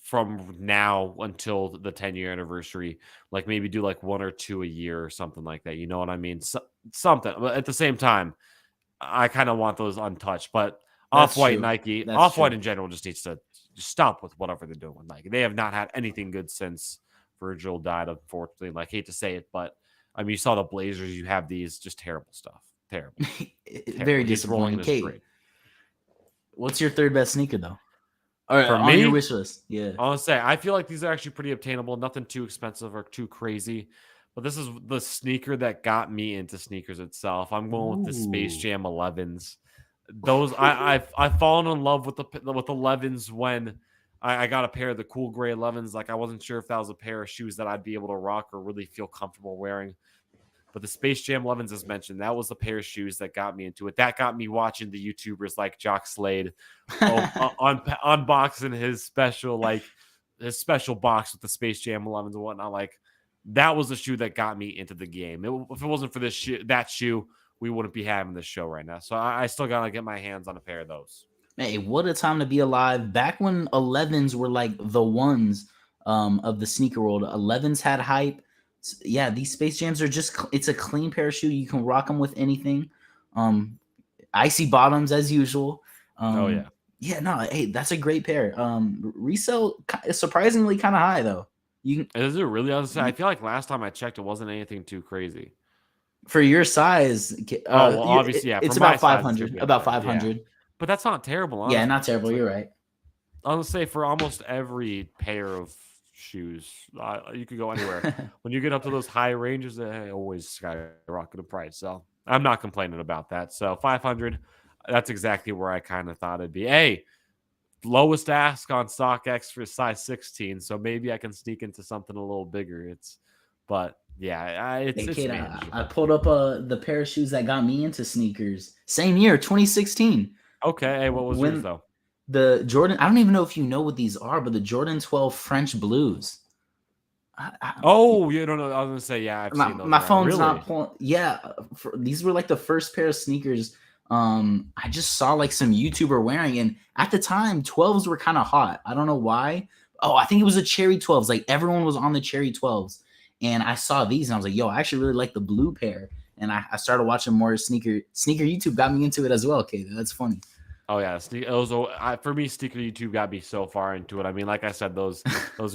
from now until the 10-year anniversary, like maybe do like one or two a year or something like that. You know what I mean? Something. But at the same time, I kind of want those untouched. But Off That's White true. Nike, That's Off White true. in general just needs to just stop with whatever they're doing with Nike. They have not had anything good since Virgil died, unfortunately. Like, hate to say it, but I mean, you saw the Blazers. You have these just terrible stuff. Terrible, Very terrible. He's rolling in disappointing. his Kate, grave. what's your third best sneaker though? Or For on your me, wish list? Yeah. I'll say I feel like these are actually pretty obtainable. Nothing too expensive or too crazy. But this is the sneaker that got me into sneakers itself. I'm going with the Space Ooh. Jam 11s. Those I've fallen in love with the 11s when I got a pair of the cool gray 11s. Like I wasn't sure if that was a pair of shoes that I'd be able to rock or really feel comfortable wearing. But the Space Jam 11s, as mentioned, that was the pair of shoes that got me into it. That got me watching the YouTubers like Jock Slade unboxing his special box with the Space Jam 11s and whatnot. Like that was the shoe that got me into the game. If it wasn't for that shoe, we wouldn't be having this show right now. So I still gotta get my hands on a pair of those. Hey, what a time to be alive. Back when 11s were like the ones of the sneaker world. 11s had hype. Yeah, these Space Jams are it's a clean pair of shoe. You can rock them with anything. Um, Icy bottoms as usual. Oh yeah. Yeah, no, hey, that's a great pair. Resale surprisingly kind of high though. You Is it really? I can feel like last time I checked, it wasn't anything too crazy. for your size, Oh well, obviously, yeah. For it's my about size, it's gonna 500. be up About there. Yeah, 500. but that's not terrible, Yeah, honestly. not terrible. It's like You're right. I would say for almost every pair of shoes, you could go anywhere. When you get up to those high ranges, they always skyrocket in price. So I'm not complaining about that. So 500, that's exactly where I kind of thought it'd be. Hey, lowest ask on StockX for size 16, so maybe I can sneak into something a little bigger. But yeah, Hey, it's kid, I manageable. pulled up the pair of shoes that got me into sneakers. Same year, 2016. Okay, hey, what was yours When though? the Jordan, I don't even know if you know what these are, but the Jordan 12 French Blues. I, Oh, you don't know. I was gonna say, yeah, I've seen those my around. phone's not Really? pulling. Yeah, these were like the first pair of sneakers. I just saw like some YouTuber wearing, and at the time, 12s were kind of hot. I don't know why. Oh, I think it was a cherry 12s. Like everyone was on the cherry 12s, and I saw these, and I was like, "Yo, I actually really like the blue pair." And I started watching more sneaker YouTube. Got me into it as well. Okay, that's funny. Oh yeah, for me, sneaker YouTube got me so far into it. I mean, like I said, those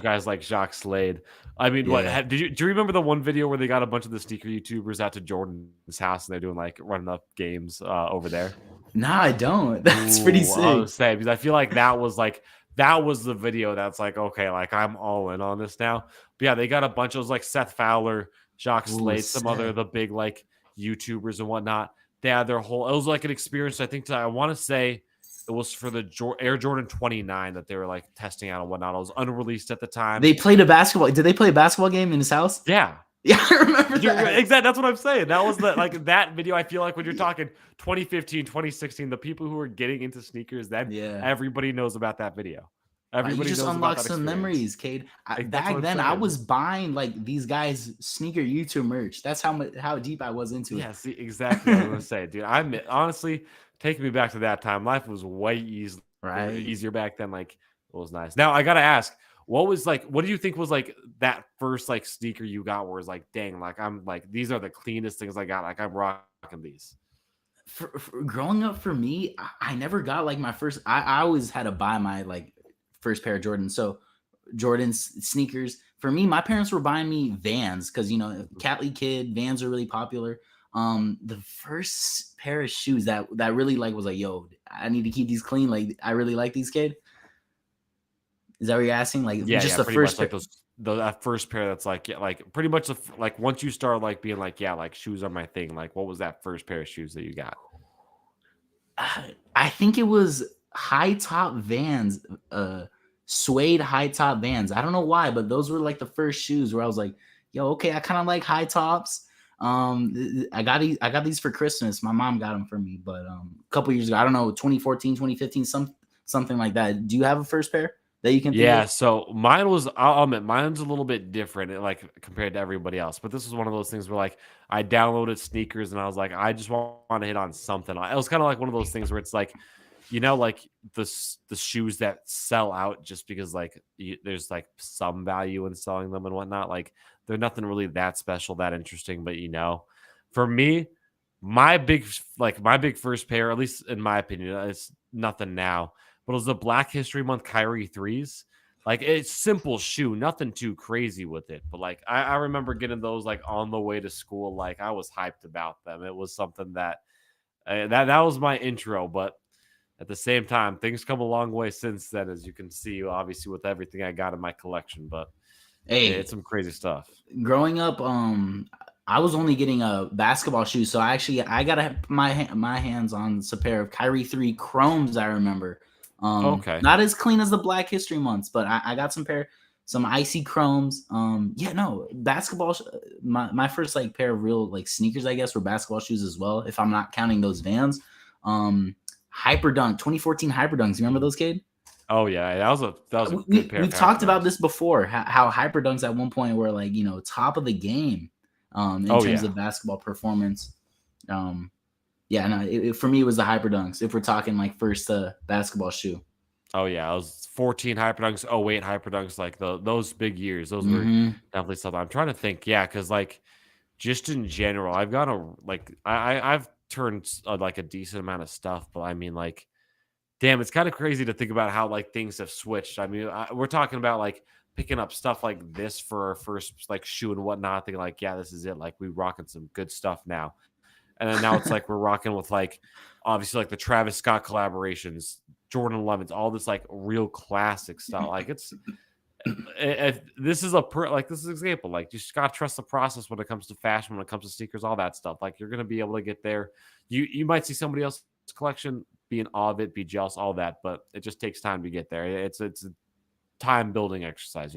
guys like Jacques Slade. I mean, Yeah. do you remember the one video where they got a bunch of the sneaker YouTubers out to Jordan's house and they're doing like running up games over there? Nah, I don't. That's pretty Ooh, I sick. was saying because I feel like that was the video that's like okay, like I'm all in on this now. But yeah, they got a bunch of those like Seth Fowler, Jacques Ooh, Slade, some other Seth. the big like YouTubers and whatnot. They had their whole. It was like an experience. I think I want to say it was for the Air Jordan 29 that they were like testing out and whatnot. It was unreleased at the time. They played a basketball. Did they play a basketball game in his house? Yeah, Yeah, I remember that. exactly. That's what I'm saying. That was the like that video. I feel like when you're talking 2015, 2016, the people who are getting into sneakers, then Yeah. everybody knows about that video. You Everybody just knows about unlocked that some experience. memories, Cade. That's what Back I'm then, I saying. was buying like these guys' sneaker YouTube merch. That's how deep I was into Yeah, see, exactly. I was gonna say, dude. Honestly taking me back to that time. Life was way right? easier back then. Like it was nice. Now I gotta ask, what do you think was like that first like sneaker you got where it's like, dang, like I'm like these are the cleanest things I got. Like I'm rocking these. For growing up for me, I never got like my first. I always had to buy my like first pair of Jordans. So Jordan's sneakers. For me, my parents were buying me Vans because Catley kid, Vans are really popular. The first pair of shoes that really like was like, yo, I need to keep these clean. Like I really like these, kid. Is that what you're asking? Like Yeah, just yeah, the pretty first much pair. like that first pair that's like yeah, like pretty much like once you start like being like yeah, like shoes are my thing. Like what was that first pair of shoes that you got? I think it was high top Vans, suede high top Vans. I don't know why, but those were like the first shoes where I was like, yo, okay, I kind of like high tops. I got these for Christmas. My mom got them for me, but a couple years ago, I don't know, 2014, 2015, something like that. Do you have a first pair that you can think Yeah, of? so mine was I'll admit mine's a little bit different like compared to everybody else. But this was one of those things where like I downloaded sneakers and I was like, I just want to hit on something. It was kind of like one of those things where it's like, like the shoes that sell out just because like there's like some value in selling them and whatnot. Like they're nothing really that special, that interesting. But for me, my big first pair, at least in my opinion, it's nothing now. But it was the Black History Month Kyrie threes. Like it's simple shoe, nothing too crazy with it. But like I remember getting those like on the way to school. Like I was hyped about them. It was something that that was my intro. But at the same time, things come a long way since then, as you can see, obviously with everything I got in my collection. But Hey, it's some crazy stuff. growing up, I was only getting a basketball shoes, so I got my hands on a pair of Kyrie 3 Chromes. I remember, Okay. not as clean as the Black History months, but I got some icy Chromes. Yeah, no basketball. My first like pair of real like sneakers, I guess, were basketball shoes as well. If I'm not counting those Vans, Hyperdunk 2014 Hyperdunks. You remember those, kid? Oh yeah, that was a good pair of We've talked about Hyperdunks. this before. How Hyperdunks at one point were like top of the game, in Oh terms yeah. of basketball performance. Um, yeah, no, for me it was the Hyperdunks. If we're talking like first basketball shoe. Oh yeah, I was 14 Hyperdunks, oh wait, Hyperdunks, like those big years. Those were Hmm. definitely something. I'm trying to think, yeah, because like just in general, I've got a like I've turned like a decent amount of stuff, but I mean like damn, it's kind of crazy to think about how like things have switched. I mean, we're talking about like picking up stuff like this for our first like shoe and whatnot. Thinking like, yeah, this is it. Like we rocking some good stuff now. And then now it's like we're rocking with like obviously like the Travis Scott collaborations, Jordan 11s, all this like real classic stuff. Like it's if this is like this is an example. Like you just gotta trust the process when it comes to fashion, when it comes to sneakers, all that stuff. Like you're gonna be able to get there. You might see somebody else's collection, be in awe of it, be jealous, all that, but it just takes time to get there. It's a time building exercise.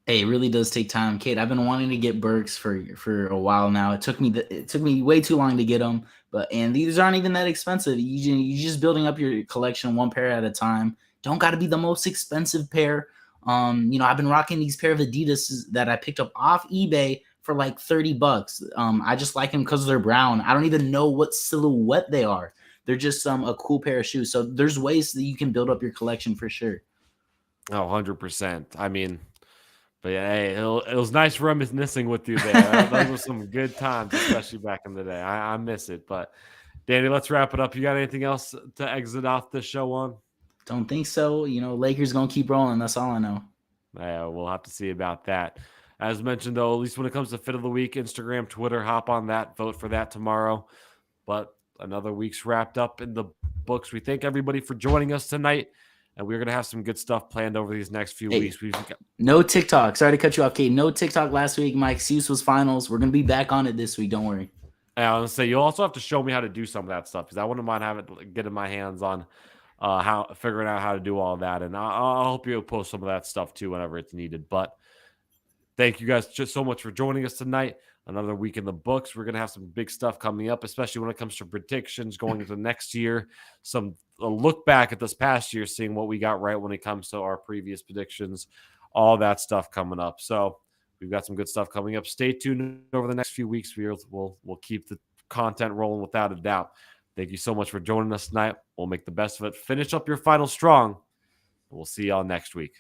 Hey, it really does take time, Kate. I've been wanting to get Burks for a while now. It took me way too long to get them, and these aren't even that expensive. You just building up your collection one pair at a time. Don't got to be the most expensive pair. I've been rocking these pair of Adidas that I picked up off eBay for like $30. I just like them because they're brown. I don't even know what silhouette they are. They're just a cool pair of shoes. So there's ways that you can build up your collection for sure. Oh, 100%. I mean, but yeah, hey, it was nice reminiscing with you there. Those were some good times, especially back in the day. I miss it. But Danny, let's wrap it up. You got anything else to exit off the show on? Don't think so. Lakers gonna keep rolling. That's all I know. We'll have to see about that. As mentioned, though, at least when it comes to Fit of the Week, Instagram, Twitter, hop on that, vote for that tomorrow. But another week's wrapped up in the books. We thank everybody for joining us tonight, and we're going to have some good stuff planned over these next few Hey, weeks. We've got, no TikTok. Sorry to cut you off, Kate. No TikTok last week. My excuse was finals. We're gonna be back on it this week. Don't worry. I was say you'll also have to show me how to do some of that stuff because I wouldn't mind getting my hands on how figuring out how to do all that, and I'll help you post some of that stuff too whenever it's needed. But thank you guys just so much for joining us tonight. Another week in the books. We're going to have some big stuff coming up, especially when it comes to predictions going into next year. A look back at this past year, seeing what we got right when it comes to our previous predictions, all that stuff coming up. So we've got some good stuff coming up. Stay tuned over the next few weeks. We'll keep the content rolling without a doubt. Thank you so much for joining us tonight. We'll make the best of it. Finish up your final strong. We'll see y'all next week.